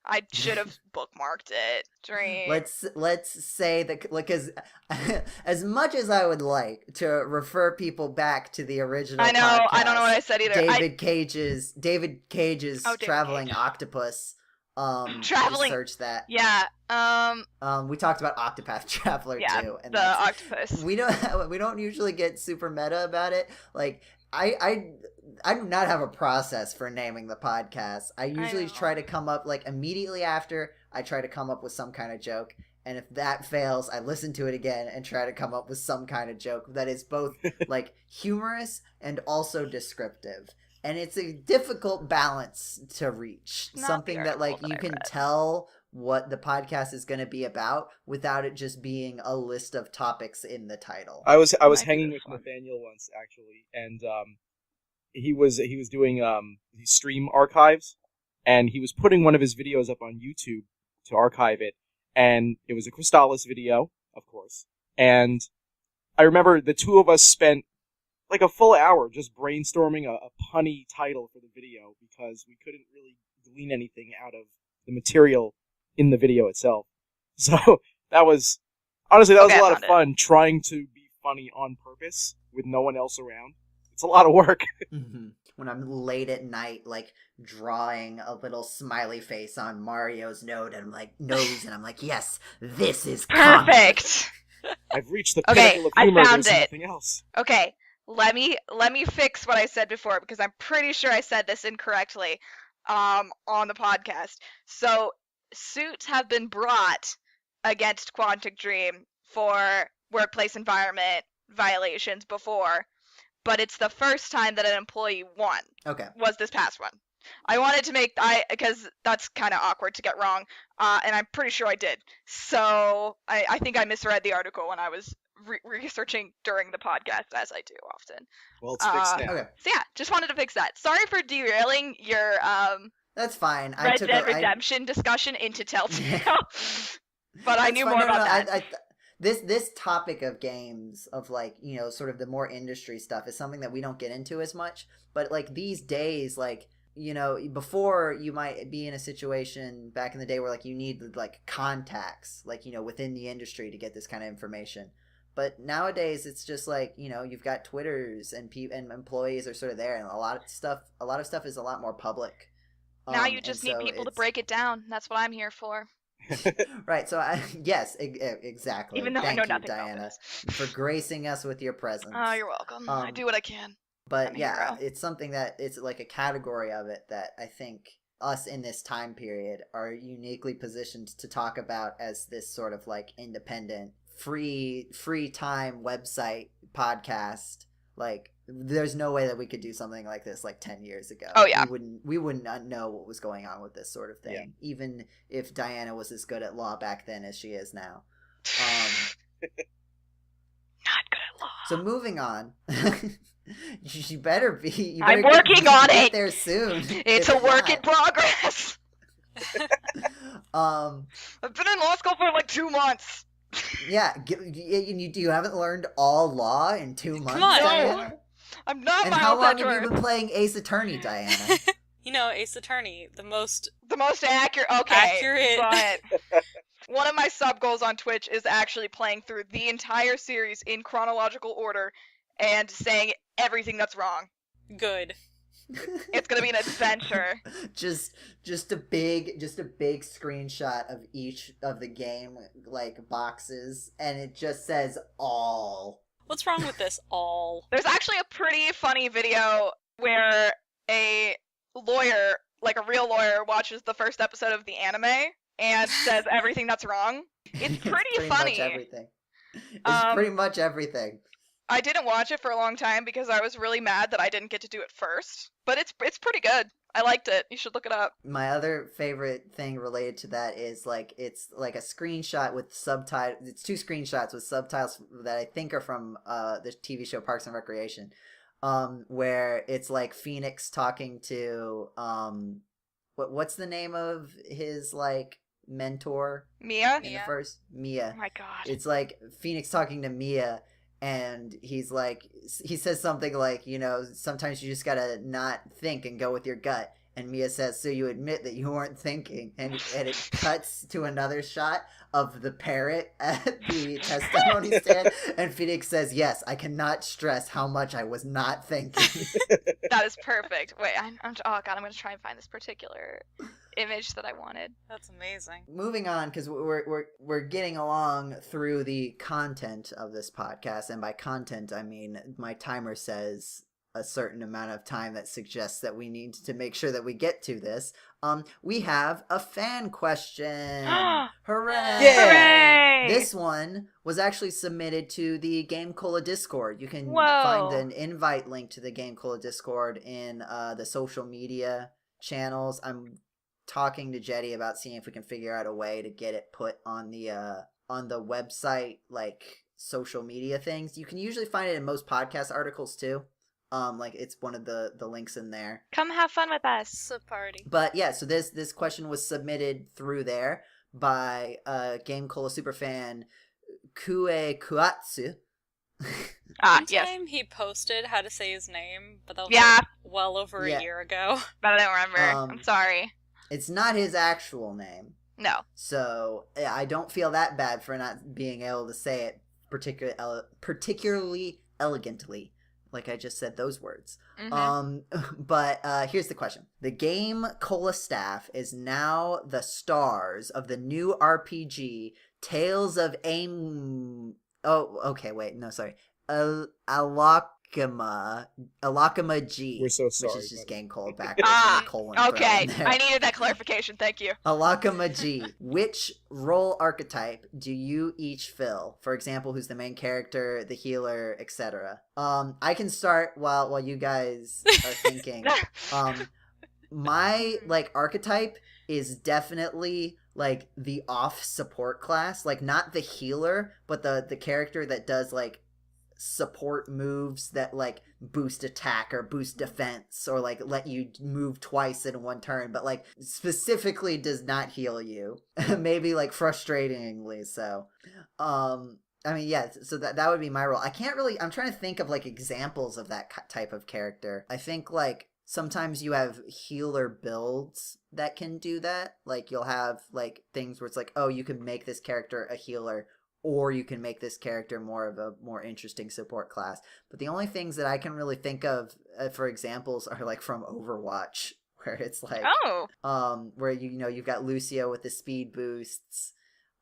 I should have bookmarked it. Dream. Let's say that, because as much as I would like to refer people back to the original I know, podcast, I don't know what I said either. David Cage's David Traveling Cage. Octopus. Traveling. Search that. Yeah. We talked about Octopath Traveler too, and the octopus. we don't usually get super meta about it. Like I do not have a process for naming the podcast. I usually try to come up, like, immediately after I try to come up with some kind of joke, and if that fails, I listen to it again and try to come up with some kind of joke that is both like humorous and also descriptive. And it's a difficult balance to reach. Something that, like, you can tell what the podcast is going to be about without it just being a list of topics in the title. I was hanging with Nathaniel once, actually, and he was doing these stream archives, and he was putting one of his videos up on YouTube to archive it, and it was a Crystallis video, of course. And I remember the two of us spent like a full hour just brainstorming a punny title for the video because we couldn't really glean anything out of the material in the video itself. So that was a lot of fun trying to be funny on purpose with no one else around. It's a lot of work. Mm-hmm. When I'm late at night, like, drawing a little smiley face on Mario's nose, and I'm like, yes, this is perfect. I've reached the pinnacle of humor. I found There's it. nothing else. Okay, let me fix what I said before, because I'm pretty sure I said this incorrectly on the podcast. So suits have been brought against Quantic Dream for workplace environment violations before, but it's the first time that an employee won. Okay. Was this past one. I wanted to make because that's kind of awkward to get wrong, and I'm pretty sure I did. So I think I misread the article when I was researching during the podcast, as I do often. Well, it's fixed now. Okay. So yeah, just wanted to fix that. Sorry for derailing your That's fine. Red Dead Redemption discussion into Telltale, but I knew more about that. This topic of games, of, like, you know, sort of the more industry stuff, is something that we don't get into as much. But, like, these days, like, you know, before you might be in a situation back in the day where, like, you need, like, contacts, like, you know, within the industry to get this kind of information. But nowadays, it's just like, you know, you've got Twitters and employees are sort of there, and a lot of stuff is a lot more public. Now you just need people to break it down. That's what I'm here for. Right. So yes, exactly. Even though Thank I know you, nothing Diana, about this. for gracing us with your presence. Oh, you're welcome. I do what I can. But I'm a yeah, hero. it's something that it's like a category of it that I think us in this time period are uniquely positioned to talk about as this sort of, like, independent, free time website podcast. Like, there's no way that we could do something like this like 10 years ago. Oh yeah. We would not know what was going on with this sort of thing, even if Diana was as good at law back then as she is now. Not good at law. So moving on. You better be. I'm working on get it. There soon. It's a work in progress. I've been in law school for like 2 months. Yeah, you haven't learned all law in 2 months, Come on. Diana? I'm not And Miles how long Edgeworth. have you been playing Ace Attorney, Diana? You know, Ace Attorney, the most accurate. Okay, accurate. but one of my sub goals on Twitch is actually playing through the entire series in chronological order and saying everything that's wrong. Good. It's gonna be an adventure. just a big screenshot of each of the game, like, boxes, and it just says all. What's wrong with this all? There's actually a pretty funny video where a lawyer, like a real lawyer, watches the first episode of the anime and says everything that's wrong. It's pretty funny. Much everything. It's pretty much everything. I didn't watch it for a long time because I was really mad that I didn't get to do it first, but it's pretty good. I liked it. You should look it up. My other favorite thing related to that is like it's like a screenshot with subtitles. It's two screenshots with subtitles that I think are from the TV show Parks and Recreation, where it's like Phoenix talking to what's the name of his like mentor Mia? in the first Mia. Oh my god. It's like Phoenix talking to Mia, and he says something like, you know, sometimes you just gotta not think and go with your gut. And Mia says, so you admit that you weren't thinking. And it cuts to another shot of the parrot at the testimony stand. And Phoenix says, yes, I cannot stress how much I was not thinking. That is perfect. Wait, oh god, I'm gonna try and find this particular image that I wanted. That's amazing. Moving on, because we're getting along through the content of this podcast. And by content, I mean my timer says a certain amount of time that suggests that we need to make sure that we get to this. We have a fan question. Hooray! Yeah! Hooray! This one was actually submitted to the GameCola Discord. You can Whoa. find an invite link to the GameCola Discord in the social media channels. I'm talking to Jetty about seeing if we can figure out a way to get it put on the website, like social media things. You can usually find it in most podcast articles too. Like it's one of the links in there. Come have fun with us. It's a party. But yeah, so this question was submitted through there by GameCola superfan Kue Kuatsu. One Yes. time he posted how to say his name, but that was Yeah. like well over Yeah. a year ago. But I don't remember. I'm sorry. It's not his actual name, No. so I don't feel that bad for not being able to say it particularly elegantly. Like I just said those words. Mhm. But here's the question. The GameCola staff is now the stars of the new RPG Tales of Aim... Oh, okay, wait, no, sorry. Alocema G. We're so sorry, Which is just buddy. GameCola backwards with a colon thrown Okay. in there. I needed that clarification. Thank you. Alocema G. Which role archetype do you each fill? For example, who's the main character, the healer, etc. I can start while you guys are thinking. My like archetype is definitely like the off support class, like not the healer, but the character that does like support moves that like boost attack or boost defense or like let you move twice in one turn, but like specifically does not heal you. Maybe like frustratingly so. I mean, yeah, so that would be my role. I'm trying to think of like examples of that type of character. I think like sometimes you have healer builds that can do that. Like you'll have like things where it's like, oh, you can make this character a healer, or you can make this character more of a more interesting support class. But the only things that I can really think of for examples are like from Overwatch, where it's like, where you've got Lucio with the speed boosts,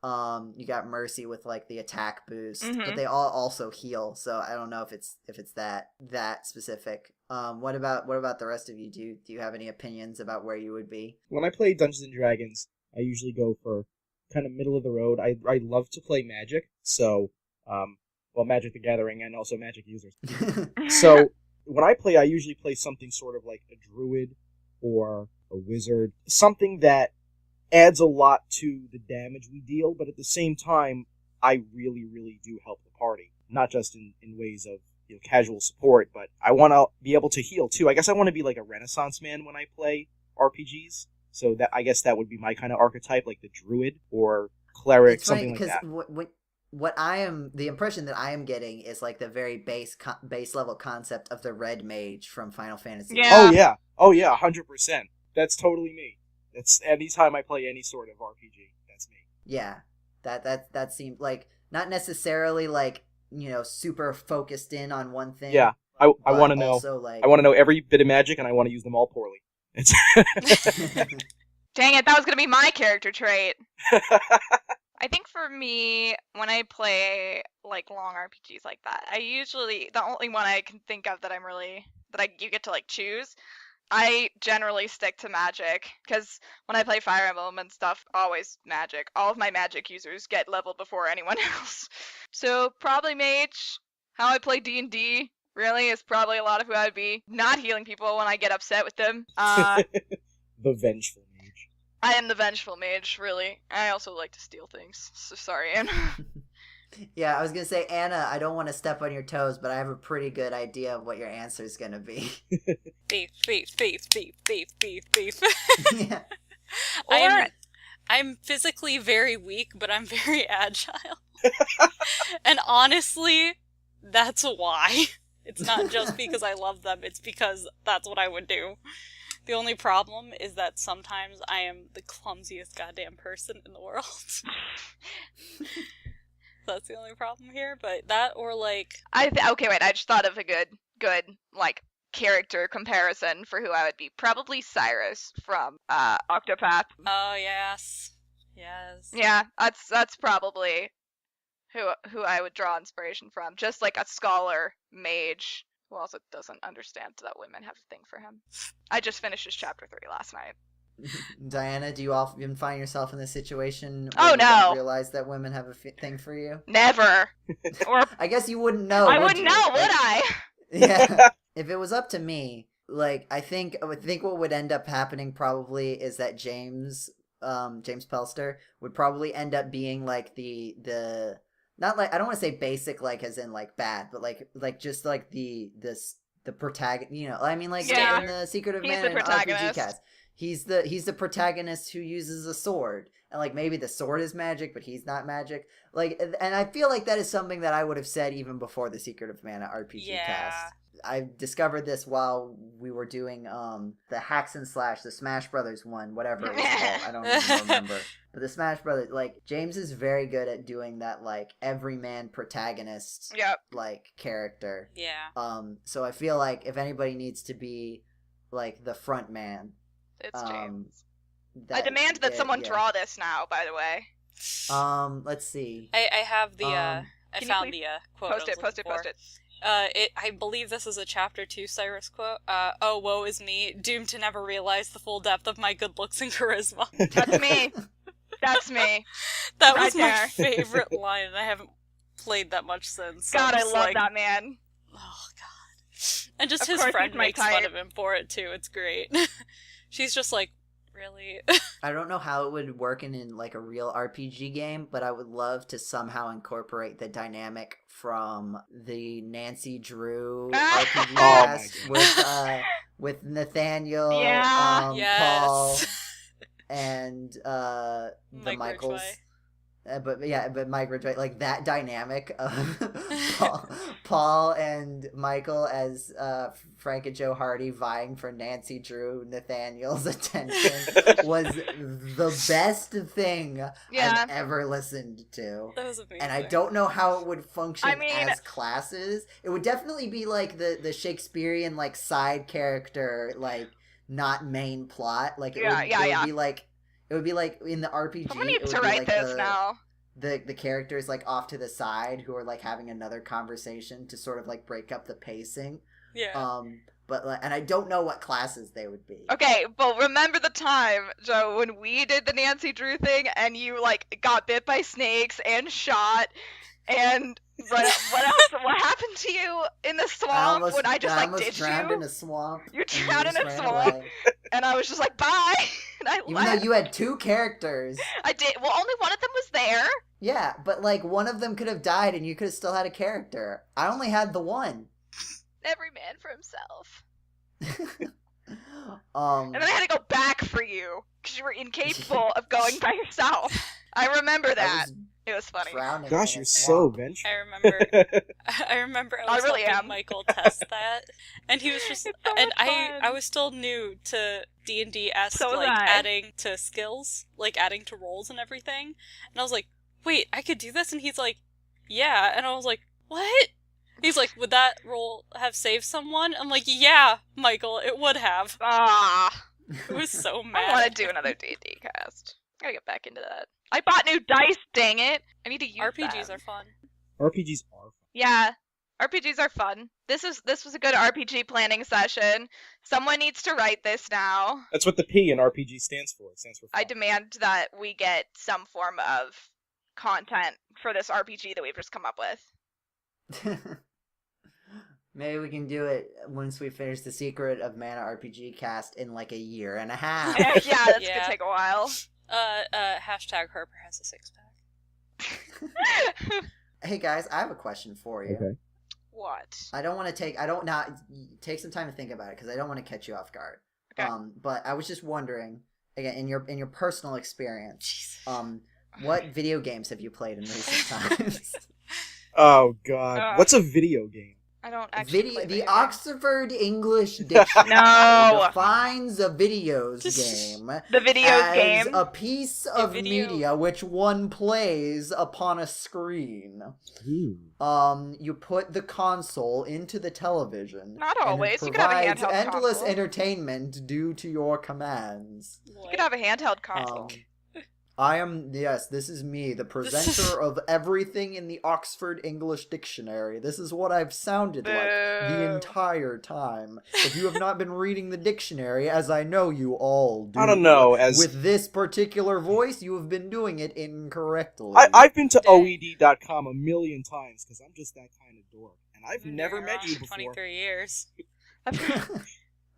you got Mercy with like the attack boost, but they all also heal. So I don't know if it's that specific. What about the rest of you? Do you have any opinions about where you would be? When I play Dungeons and Dragons, I usually go for kind of middle of the road. I love to play Magic, so Magic the Gathering and also Magic users. So when I play, I usually play something sort of like a druid or a wizard, something that adds a lot to the damage we deal, but at the same time, I really, really do help the party. Not just in ways of casual support, but I want to be able to heal too. I guess I want to be like a Renaissance man when I play RPGs. So I guess that would be my kind of archetype, like the druid or cleric, it's funny, something like that. Because what I am, the impression that I am getting is like the very base level concept of the red mage from Final Fantasy. Yeah. Oh yeah, 100%. That's totally me. That's anytime I play any sort of RPG, that's me. Yeah, that seems like not necessarily like super focused in on one thing. Yeah, I want to know. Like, I want to know every bit of magic, and I want to use them all poorly. It's Dang it, that was gonna be my character trait. I think for me, when I play like long RPGs like that, the only one I can think of that you get to like choose, I generally stick to Magic, because when I play Fire Emblem and stuff, always Magic. All of my Magic users get leveled before anyone else. So probably Mage. How I play D&D, really is probably a lot of who I would be. Not healing people when I get upset with them. The vengeful mage. I am the vengeful mage, really. I also like to steal things. So sorry, Anne. Yeah, I was gonna say, Anna, I don't want to step on your toes, but I have a pretty good idea of what your answer is gonna be. Beef, beef, beef, beef, beef, beef, beef. Yeah. I'm physically very weak, but I'm very agile. And honestly, that's why. It's not just because I love them, it's because that's what I would do. The only problem is that sometimes I am the clumsiest goddamn person in the world. That's the only problem here, but that or like... Okay, wait, I just thought of a good, like, character comparison for who I would be. Probably Cyrus from, Octopath. Oh, yes. Yes. Yeah, that's probably who I would draw inspiration from. Just like a scholar mage who also doesn't understand that women have a thing for him. I just finished his chapter 3 last night. Diana, do you often find yourself in this situation Oh, where you no. don't realize that women have a thing for you? Never. Or I guess you wouldn't know. I would wouldn't you? know, would Like, I? Yeah. If it was up to me, like I think what would end up happening probably is that James Pelster would probably end up being like the not like, I don't want to say basic like as in like bad, but like just like the protagonist, you know, I mean like Yeah. in the Secret of He's Man the and RPG protagonist. Cast. He's the protagonist who uses a sword, and like maybe the sword is magic, but he's not magic. Like, and I feel like that is something that I would have said even before the Secret of Mana RPG Cast. I discovered this while we were doing the Hacks and Slash, the Smash Brothers one, whatever it was called. I don't even remember. But the Smash Brothers, like James is very good at doing that like everyman protagonist Yep. like character. Yeah. So I feel like if anybody needs to be like the front man, It's James. that, I demand that someone yeah. draw this now, by the way. Let's see. I have the, I Can you found please the, quote Post I it, was post it, looking post it. for. I believe this is a chapter 2 Cyrus quote. Oh, woe is me, doomed to never realize the full depth of my good looks and charisma. That's me. That's me. That Right was my there. favorite line, and I haven't played that much since. So God, I'm I just love like, that man. Oh, God. And just Of his course friend he's my makes fun type. of him for it, too. It's great. She's just like, really? I don't know how it would work in like a real RPG game, but I would love to somehow incorporate the dynamic from the Nancy Drew RPG Oh my cast with Nathaniel, Yeah. Paul, Yes. and the Mike Michaels. Ridgway. But Mike Ridgway, like that dynamic of Paul and Michael as Frank and Joe Hardy vying for Nancy Drew Nathaniel's attention was the best thing Yeah. I've ever listened to. That was amazing. And I don't know how it would function I mean- as classes. It would definitely be like the Shakespearean like side character, like not main plot. Like it would be like. It would be like in the RPG. Someone it needs would to be write like this now. the characters like off to the side who are like having another conversation to sort of like break up the pacing. Yeah. But like, and I don't know what classes they would be. Okay, but remember the time, Joe, when we did the Nancy Drew thing and you, like, got bit by snakes and shot, and what else? What happened to you in the swamp when I just, like, ditched drowned you? in a swamp. You and drowned just in a ran swamp. away. And I was just like, bye! And I Even left. though you had two characters. I did. Well, only one of them was there. Yeah, but like one of them could have died and you could have still had a character. I only had the one. Every man for himself. And And then I had to go back for you, because you were incapable of going by yourself. I remember that. It was funny. Gosh, you're so vengeful. I remember I I was really helping am. Michael test that, and he was just, It's so and much fun. I was still new to D&D-esque, So was like, I. adding to skills, like, adding to rolls and everything, and I was like, wait, I could do this? And he's like, yeah, and I was like, what? He's like, would that roll have saved someone? I'm like, yeah, Michael, it would have. Ah, I was so I mad. want to do another D&D cast. I gotta get back into that. I bought new dice, dang it! I need to use RPGs them. are fun. RPGs are fun. Yeah, RPGs are fun. This was a good RPG planning session. Someone needs to write this now. That's what the P in RPG stands for. It stands for fun. I demand that we get some form of content for this RPG that we've just come up with. Maybe we can do it once we finish the Secret of Mana RPG cast in like a year and a half. Yeah, that's gonna take a while. Hashtag Harper has a six-pack. Hey guys, I have a question for you. Okay. What? I don't take some time to think about it because I don't want to catch you off guard. Okay. But I was just wondering, again, in your personal experience, Jesus. what video games have you played in recent times? Oh God, what's a video game? I don't actually play The video Oxford English Dictionary No. defines a videos game The video as game? a piece of media which one plays upon a screen. Ooh. You put the console into the television. Not and it always. You could have a provides handheld endless console. entertainment due to your commands. You could have a handheld console. This is me, the presenter of everything in the Oxford English Dictionary. This is what I've sounded like the Boo. entire time. If you have not been reading the dictionary, as I know you all do, I don't know. with this particular voice, you have been doing it incorrectly. I've been to Dang. OED.com a million times because I'm just that kind of dork, and I've never met you before. 23 years.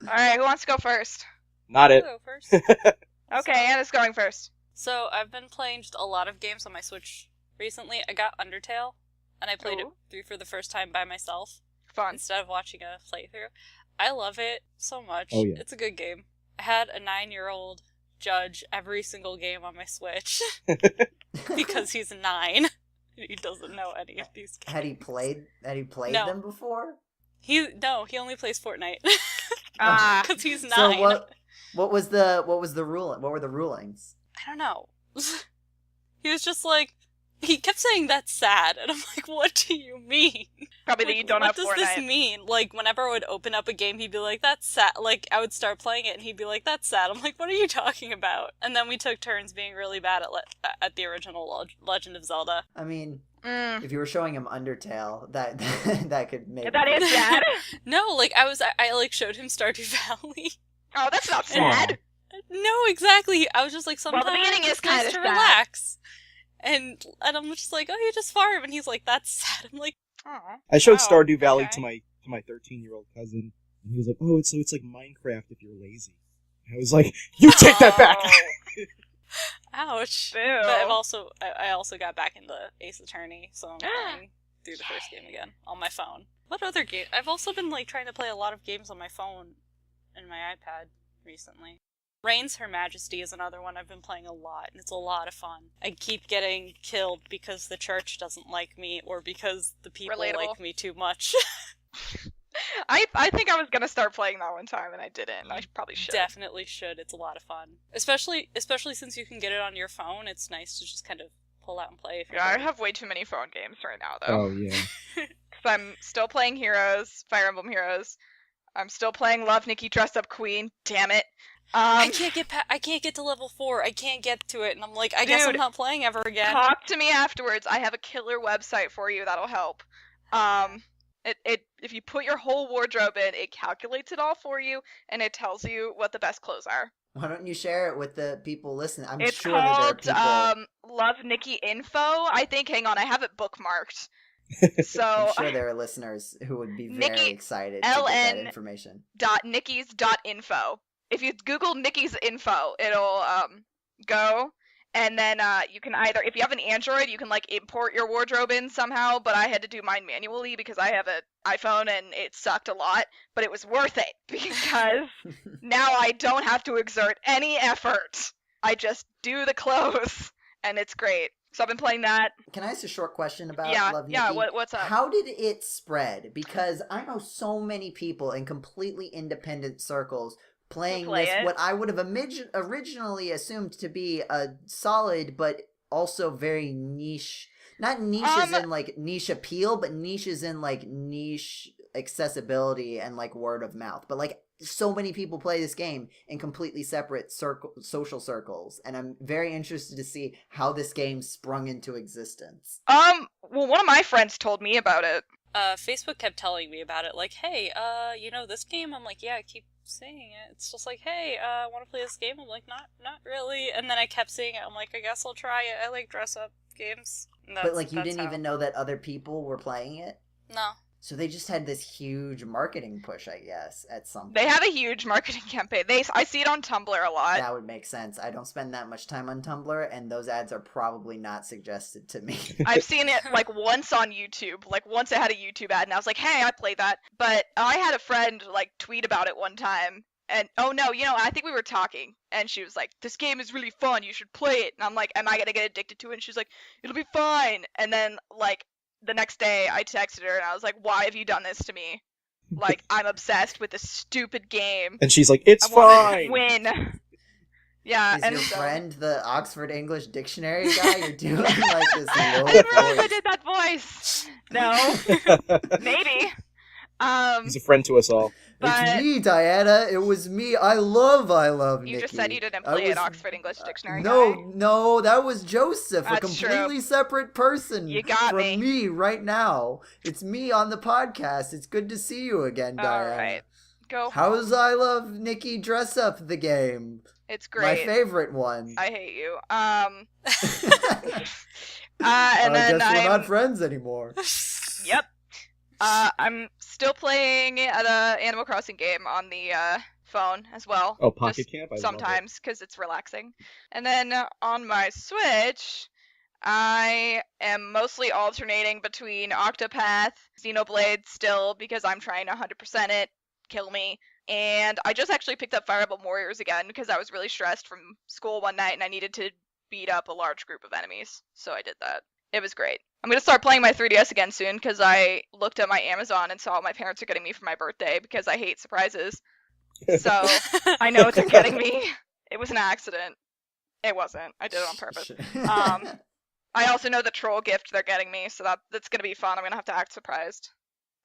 Alright, who wants to go first? Not it. I'll go first. Okay, Anna's going first. So, I've been playing just a lot of games on my Switch recently. I got Undertale, and I played it through for the first time by myself, Fun. instead of watching a playthrough. I love it so much. Oh, yeah. It's a good game. I had a 9-year-old judge every single game on my Switch, because he's 9. He doesn't know any of these games. Had he played No. them before? He only plays Fortnite. Ah. Because he's 9. So what was the ruling? What were the rulings? I don't know. He was just like, he kept saying that's sad, and I'm like, what do you mean? Probably that you don't have Fortnite. What does this mean? Like, whenever I would open up a game, he'd be like, that's sad. Like, I would start playing it, and he'd be like, that's sad. I'm like, what are you talking about? And then we took turns being really bad at the original Legend of Zelda. I mean, Mm. if you were showing him Undertale, that that could maybe... That is sad. No, like, I like, showed him Stardew Valley. Oh, that's not sad. No, exactly. I was just like, sometimes the beginning is it's nice kinda to sad. relax. And I'm just like, oh, you just farm, and he's like, that's sad. I'm like, Aw. I showed Wow, Stardew Valley okay. to my 13-year-old cousin, and he was like, "Oh, it's like Minecraft if you're lazy." I was like, "You take that back." ouch. Boo. But I also got back into Ace Attorney, so I'm playing through the first game again on my phone. What other game? I've also been like trying to play a lot of games on my phone and my iPad recently. Reigns Her Majesty is another one I've been playing a lot, and it's a lot of fun. I keep getting killed because the church doesn't like me, or because the people Relatable. like me too much. I think I was gonna start playing that one time and I didn't. I probably should. Definitely should. It's a lot of fun. Especially since you can get it on your phone, it's nice to just kind of pull out and play. If you're Yeah, I bored. have way too many phone games right now though. Oh yeah. Because I'm still playing Heroes, Fire Emblem Heroes. I'm still playing Love Nikki Dressed Up Queen. Damn it. I can't get to level 4. I can't get to it, and I'm like, I guess I'm Dude, not playing ever again. Talk to me afterwards. I have a killer website for you that'll help. If you put your whole wardrobe in, it calculates it all for you, and it tells you what the best clothes are. Why don't you share it with the people listening? I'm It's sure that there are called people... Love Nikki Info. I think. Hang on, I have it bookmarked. So I'm sure there are listeners who would be very Nikki, excited to get that LN information. .nikki's.info. If you Google Nikki's info, it'll go, and then you can either, if you have an Android, you can like import your wardrobe in somehow. But I had to do mine manually because I have an iPhone and it sucked a lot. But it was worth it because now I don't have to exert any effort. I just do the clothes, and it's great. So I've been playing that. Can I ask a short question about Yeah, Love Nikki? yeah. What's up? How did it spread? Because I know so many people in completely independent circles playing play this, it. what I would have originally assumed to be a solid but also very niche. Not niche as in like niche appeal, but niche as in like niche accessibility and like word of mouth. But like so many people play this game in completely separate social circles, and I'm very interested to see how this game sprung into existence. Well, one of my friends told me about it. Facebook kept telling me about it, like, hey, you know this game? I'm like, yeah, I keep seeing it. It's just like, hey, want to play this game? I'm like, not really. And then I kept seeing it. I'm like, I guess I'll try it. I like dress up games. But like, you didn't even know that other people were playing it? No. So they just had this huge marketing push, I guess, at some point. They have a huge marketing campaign. I see it on Tumblr a lot. That would make sense. I don't spend that much time on Tumblr, and those ads are probably not suggested to me. I've seen it like once on YouTube. Like once it had a YouTube ad, and I was like, "Hey, I played that." But I had a friend like tweet about it one time, and oh no, I think we were talking, and she was like, "This game is really fun. You should play it." And I'm like, "Am I gonna get addicted to it?" And she's like, "It'll be fine." And then like the next day, I texted her, and I was like, "Why have you done this to me? Like, I'm obsessed with this stupid game." And she's like, "It's fine." Win. Yeah, Is and your so... friend the Oxford English Dictionary guy? You're doing like this I low didn't realize I voice. did that voice. No, maybe. He's a friend to us all. But It's me, Diana. It was me. I love Nikki. you just said you didn't play an Oxford English Dictionary guy. No, that was Joseph, a That's completely true. separate person You got from me. me right now. It's me on the podcast. It's good to see you again, Diana. All right, go. How's I Love Nikki Dress Up the game? It's great. My favorite one. I hate you. I And then guess we're not friends anymore. Yep. I'm still playing the Animal Crossing game on the phone as well. Oh, Pocket just Camp? I love it. sometimes, because it's relaxing. And then on my Switch, I am mostly alternating between Octopath, Xenoblade still, because I'm trying to 100% it, kill me. And I just actually picked up Fire Emblem Warriors again, because I was really stressed from school one night, and I needed to beat up a large group of enemies. So I did that. It was great. I'm going to start playing my 3DS again soon, because I looked at my Amazon and saw what my parents are getting me for my birthday, because I hate surprises. So I know what they're getting me. It was an accident. It wasn't. I did it on purpose. I also know the troll gift they're getting me, so that's going to be fun. I'm going to have to act surprised.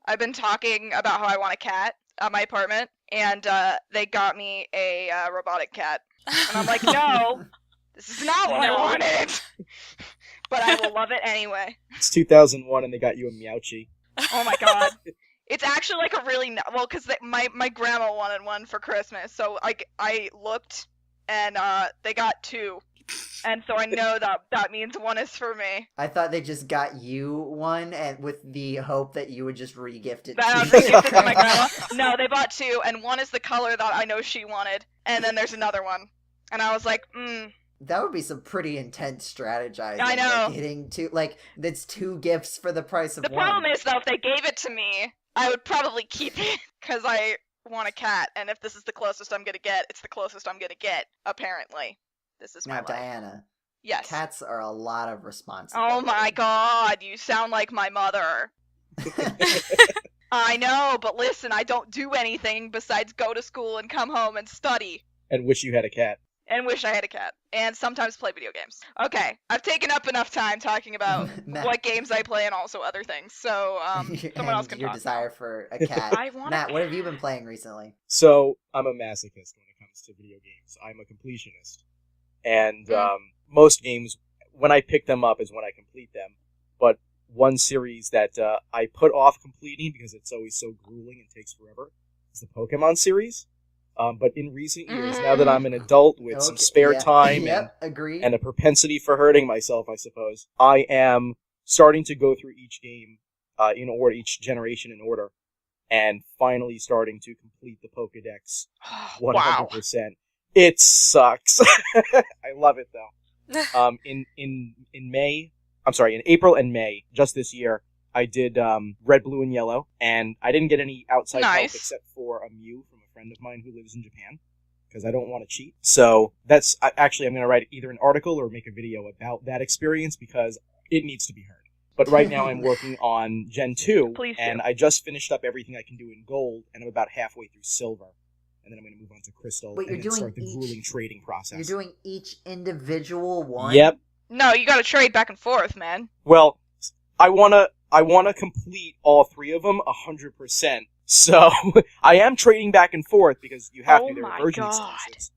I've been talking about how I want a cat at my apartment, and they got me a robotic cat. And I'm like, no, this is not what I wanted. But I will love it anyway. It's 2001 and they got you a Meowchi. Oh my god. It's actually like a really... Well, because my grandma wanted one for Christmas, so I looked, and they got two. And so I know that means one is for me. I thought they just got you one, and with the hope that you would just re-gift it That to was the gift to my grandma. No, they bought two, and one is the color that I know she wanted, and then there's another one. And I was like, That would be some pretty intense strategizing. I know. Like hitting two, like, that's two gifts for the price of The one. problem is, though, if they gave it to me, I would probably keep it, because I want a cat, and if this is the closest I'm gonna get, it's the closest I'm gonna get, apparently. This is my Now, life. Diana, Yes. cats are a lot of responsibility. Oh my god, you sound like my mother. I know, but listen, I don't do anything besides go to school and come home and study. And wish you had a cat. And wish I had a cat. And sometimes play video games. Okay, I've taken up enough time talking about Matt, what games I play and also other things. So, someone else can your talk. desire for a cat. I want Matt, a what have you been playing recently? So, I'm a masochist when it comes to video games. I'm a completionist. And most games, when I pick them up is when I complete them. But one series that I put off completing because it's always so grueling and takes forever is the Pokemon series. But in recent years, now that I'm an adult with some spare time agreed. and a propensity for hurting myself, I suppose, I am starting to go through each game in order, each generation in order, and finally starting to complete the Pokedex 100%. Wow. It sucks. I love it though. In April and May, just this year, I did Red, Blue, and Yellow, and I didn't get any outside help except for a Mew from a friend of mine who lives in Japan, because I don't want to cheat. So that's I'm going to write either an article or make a video about that experience because it needs to be heard. But right now I'm working on Gen 2, and I just finished up everything I can do in Gold, and I'm about halfway through Silver. And then I'm going to move on to Crystal and then start the grueling trading process. You're doing each individual one? Yep. No, you gotta trade back and forth, man. Well, I wanna complete all three of them 100%. So I am trading back and forth because you have to. They're virgin exclusives.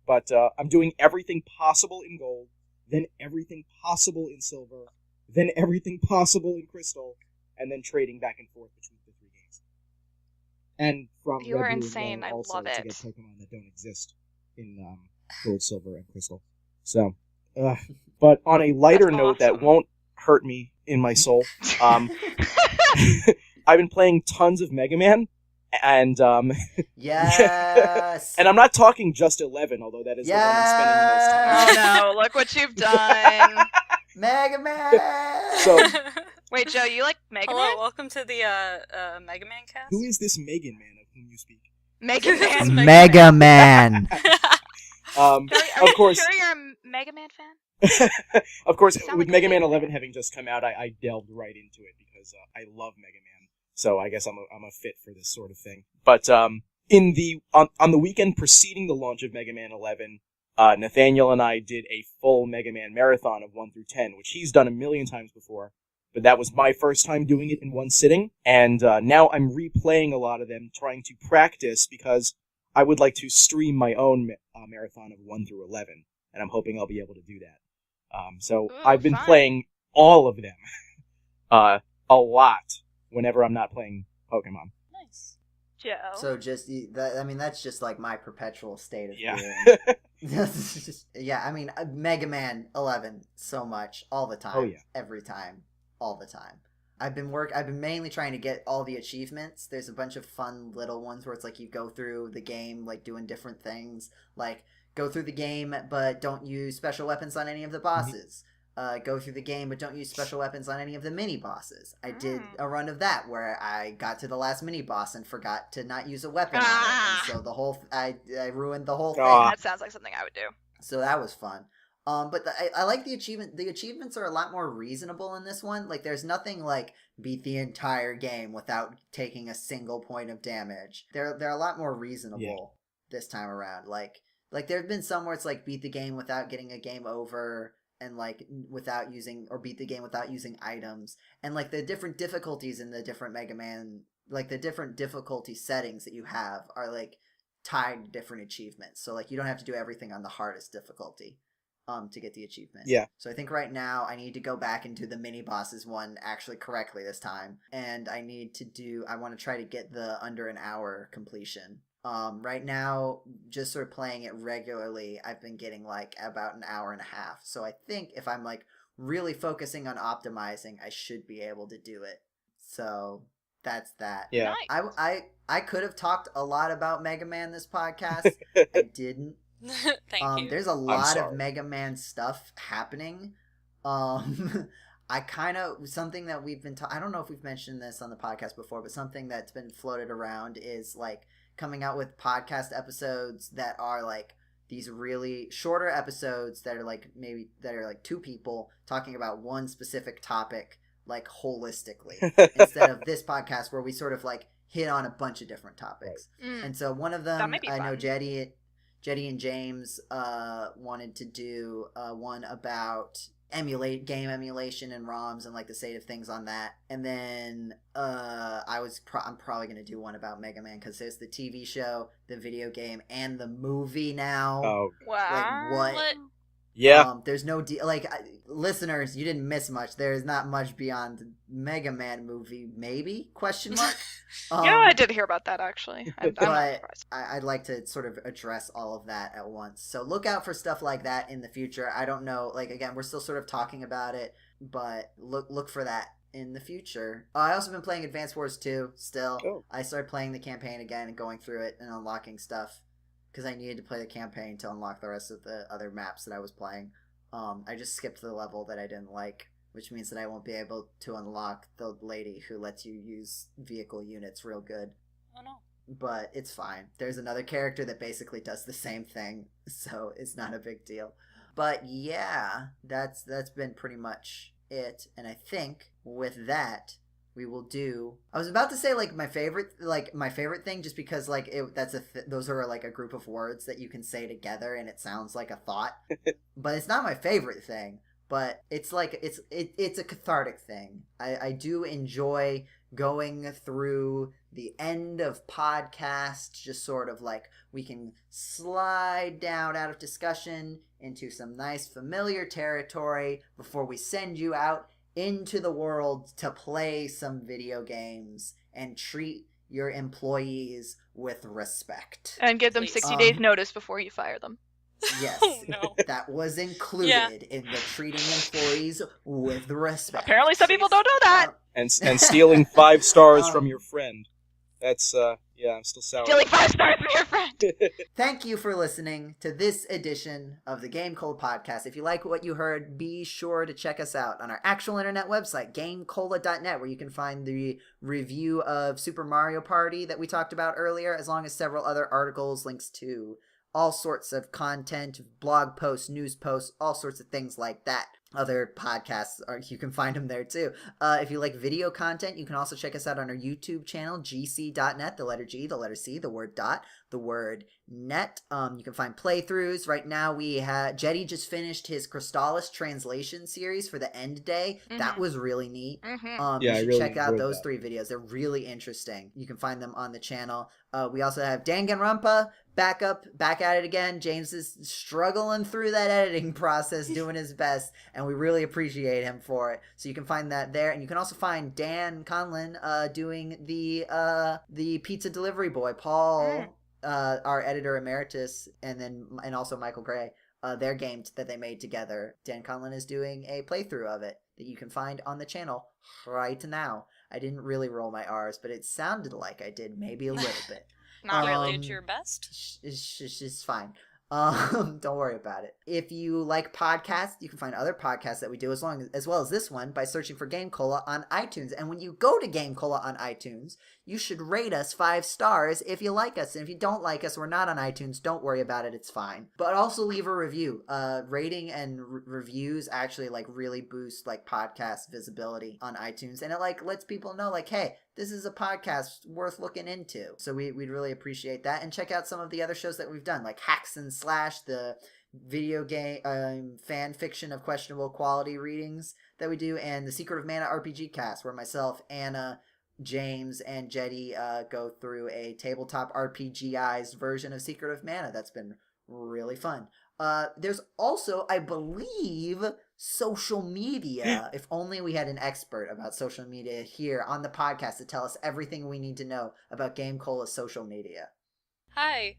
But I'm doing everything possible in Gold, then everything possible in Silver, then everything possible in Crystal, and then trading back and forth between the three games. And from You are Red, Blue, insane. and Yellow I also love to it. get Pokemon that don't exist in Gold, Silver, and Crystal. So, but on a lighter That's note that awesome. won't hurt me in my soul, I've been playing tons of Mega Man, and Yes. and I'm not talking just 11, although that is the one I'm spending the most time. Oh no, look what you've done. Mega Man. So- Wait, Joe, you like Mega Hello, Man? welcome to the Mega Man cast. Who is this Megan Man of whom you speak? Mega Man. Mega Man. Of course, Sure you're a Mega Man fan? of course, Sound with like Mega a Man Mega 11 Man. having just come out, I delved right into it because I love Mega Man. So I guess I'm a fit for this sort of thing. But on the weekend preceding the launch of Mega Man 11, Nathaniel and I did a full Mega Man marathon of 1 through 10, which he's done a million times before. But that was my first time doing it in one sitting, and now I'm replaying a lot of them, trying to practice, because I would like to stream my own marathon of 1 through 11, and I'm hoping I'll be able to do that. So Ooh, I've been fun. playing all of them a lot whenever I'm not playing Pokemon. Nice. Joe. So just that, I mean, that's just like my perpetual state of Yeah. being. Yeah, I mean, Mega Man 11 so much all the time. Oh, yeah. Every time, all the time. I've been mainly trying to get all the achievements. There's a bunch of fun little ones where it's like you go through the game like doing different things, like go through the game but don't use special weapons on any of the bosses. Go through the game but don't use special weapons on any of the mini bosses. I did a run of that where I got to the last mini boss and forgot to not use a weapon on it, and so the whole I ruined the whole thing. That sounds like something I would do. So that was fun. But I like the achievement. The achievements are a lot more reasonable in this one. Like, there's nothing like beat the entire game without taking a single point of damage. They're a lot more reasonable this time around. Like there have been some where it's like beat the game without getting a game over, and like without using, or beat the game without using items, and like the different difficulties in the different Mega Man, like the different difficulty settings that you have are like tied to different achievements. So like you don't have to do everything on the hardest difficulty to get the achievement. Yeah. So I think right now I need to go back and do the mini bosses one actually correctly this time, and I want to try to get the under an hour completion. Right now, just sort of playing it regularly, I've been getting like about an hour and a half. So I think if I'm like really focusing on optimizing, I should be able to do it. So that's that. Yeah. Nice. I could have talked a lot about Mega Man this podcast. I didn't. Thank you. There's a lot of sorry. Mega Man stuff happening. I kind of, something that we've been I don't know if we've mentioned this on the podcast before, but something that's been floated around is like coming out with podcast episodes that are like these really shorter episodes that are like two people talking about one specific topic like holistically, instead of this podcast where we sort of like hit on a bunch of different topics. And so one of them, That might be I know fun. Jetty and James wanted to do one about game emulation and ROMs and like the state of things on that. And then I'm probably going to do one about Mega Man, because there's the TV show, the video game, and the movie now. Oh, Wow. Like what? yeah. There's no listeners, you didn't miss much. There is not much beyond the Mega Man movie, maybe? Question mark. I did hear about that actually. I'm not But surprised. I'd like to sort of address all of that at once. So look out for stuff like that in the future. I don't know. Like, again, we're still sort of talking about it, but look for that in the future. I also been playing Advance Wars 2 still. Oh. I started playing the campaign again and going through it and unlocking stuff, because I needed to play the campaign to unlock the rest of the other maps that I was playing. I just skipped the level that I didn't like, which means that I won't be able to unlock the lady who lets you use vehicle units real good. Oh no. But it's fine. There's another character that basically does the same thing, so it's not a big deal. But yeah, that's been pretty much it. And I think with that, we will do. I was about to say my favorite thing, just because those are like a group of words that you can say together and it sounds like a thought. But it's not my favorite thing. But it's like it's a cathartic thing. I do enjoy going through the end of podcasts, just sort of like we can slide down out of discussion into some nice familiar territory before we send you out into the world to play some video games and treat your employees with respect. And give them Please. 60 days notice before you fire them. Yes. Oh no. That was included in the treating employees with respect. Apparently some people don't know that. And stealing 5 stars Um, from your friend. That's, yeah, I'm still sour. Stealing 5 stars from your friend. Thank you for listening to this edition of the GameCola Podcast. If you like what you heard, be sure to check us out on our actual internet website, GameCola.net, where you can find the review of Super Mario Party that we talked about earlier, as long as several other articles, links to all sorts of content, blog posts, news posts, all sorts of things like that. Other podcasts, you can find them there too. If you like video content, you can also check us out on our YouTube channel, GC.net, the letter G, the letter C, the word dot, the word net. You can find playthroughs. Right now we have, Jetty just finished his Crystallis translation series for the end day. Mhm. That was really neat. Mm-hmm. You I should really check out enjoyed those that. 3 videos. They're really interesting. You can find them on the channel. We also have Danganronpa back at it again. James is struggling through that editing process, doing his best, and we really appreciate him for it. So you can find that there, and you can also find Dan Conlon doing the pizza delivery boy, Paul, our editor emeritus, and also Michael Gray. Their game that they made together. Dan Conlon is doing a playthrough of it that you can find on the channel right now. I didn't really roll my R's, but it sounded like I did, maybe a little bit. Not really. Did your best. It's fine. Don't worry about it. If you like podcasts, you can find other podcasts that we do as well as this one by searching for GameCola on iTunes. And when you go to GameCola on iTunes, you should rate us 5 stars if you like us. And if you don't like us, we're not on iTunes, don't worry about it, it's fine. But also leave a review. Rating and reviews actually really boost podcast visibility on iTunes, and it lets people know hey, this is a podcast worth looking into. So we'd really appreciate that. And check out some of the other shows that we've done, like Hacks and Slash, the video game fan fiction of questionable quality readings that we do, and the Secret of Mana RPG cast, where myself, Anna, James, and Jetty go through a tabletop RPGized version of Secret of Mana. That's been really fun. There's also, I believe, social media. If only we had an expert about social media here on the podcast to tell us everything we need to know about GameCola's social media. Hi.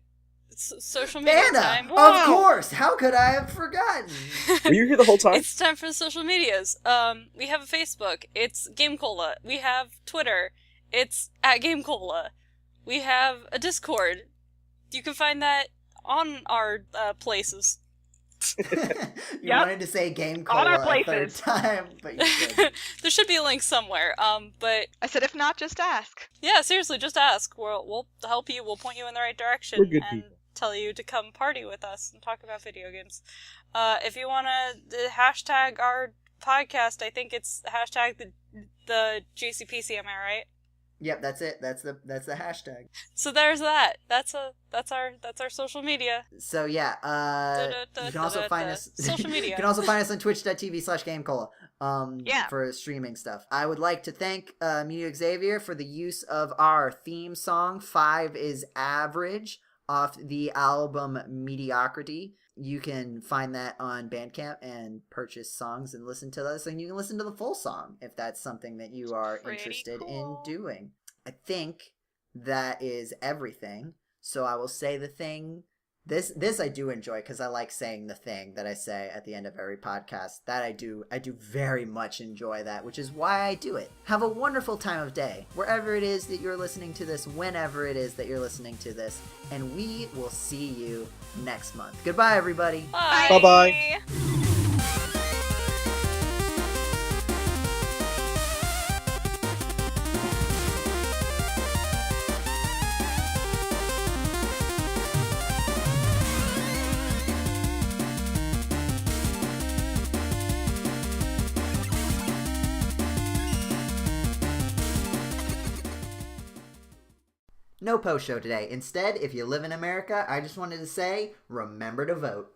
It's social media Anna, time. of course! How could I have forgotten? Were you here the whole time? It's time for the social medias. We have a Facebook. It's GameCola. We have Twitter. It's @GameCola. We have a Discord. You can find that on our places. You wanted to say GameCola On our a third places. time, but you didn't. There should be a link somewhere. But I said, if not, just ask. yeah, seriously, just ask. We'll help you. We'll point you in the right direction. We're good and people. tell you to come party with us and talk about video games. If you want to hashtag our podcast, I think it's hashtag the GCPC. Am I right? Yep, that's it. That's the hashtag. So there's that. That's our social media. So yeah, you can also find us Social media. You can also find us on twitch.tv/GameCola. Yeah. For streaming stuff. I would like to thank Meteor Xavier for the use of our theme song 5 is Average off the album Mediocrity. You can find that on Bandcamp and purchase songs and listen to those, and you can listen to the full song if that's something that you are Pretty interested cool. in doing. I think that is everything. So I will say the thing. This I do enjoy because I like saying the thing that I say at the end of every podcast. That I do very much enjoy that, which is why I do it. Have a wonderful time of day, wherever it is that you're listening to this, whenever it is that you're listening to this, and we will see you next month. Goodbye, everybody. Bye. Bye-bye. No post show today. Instead, if you live in America, I just wanted to say, remember to vote.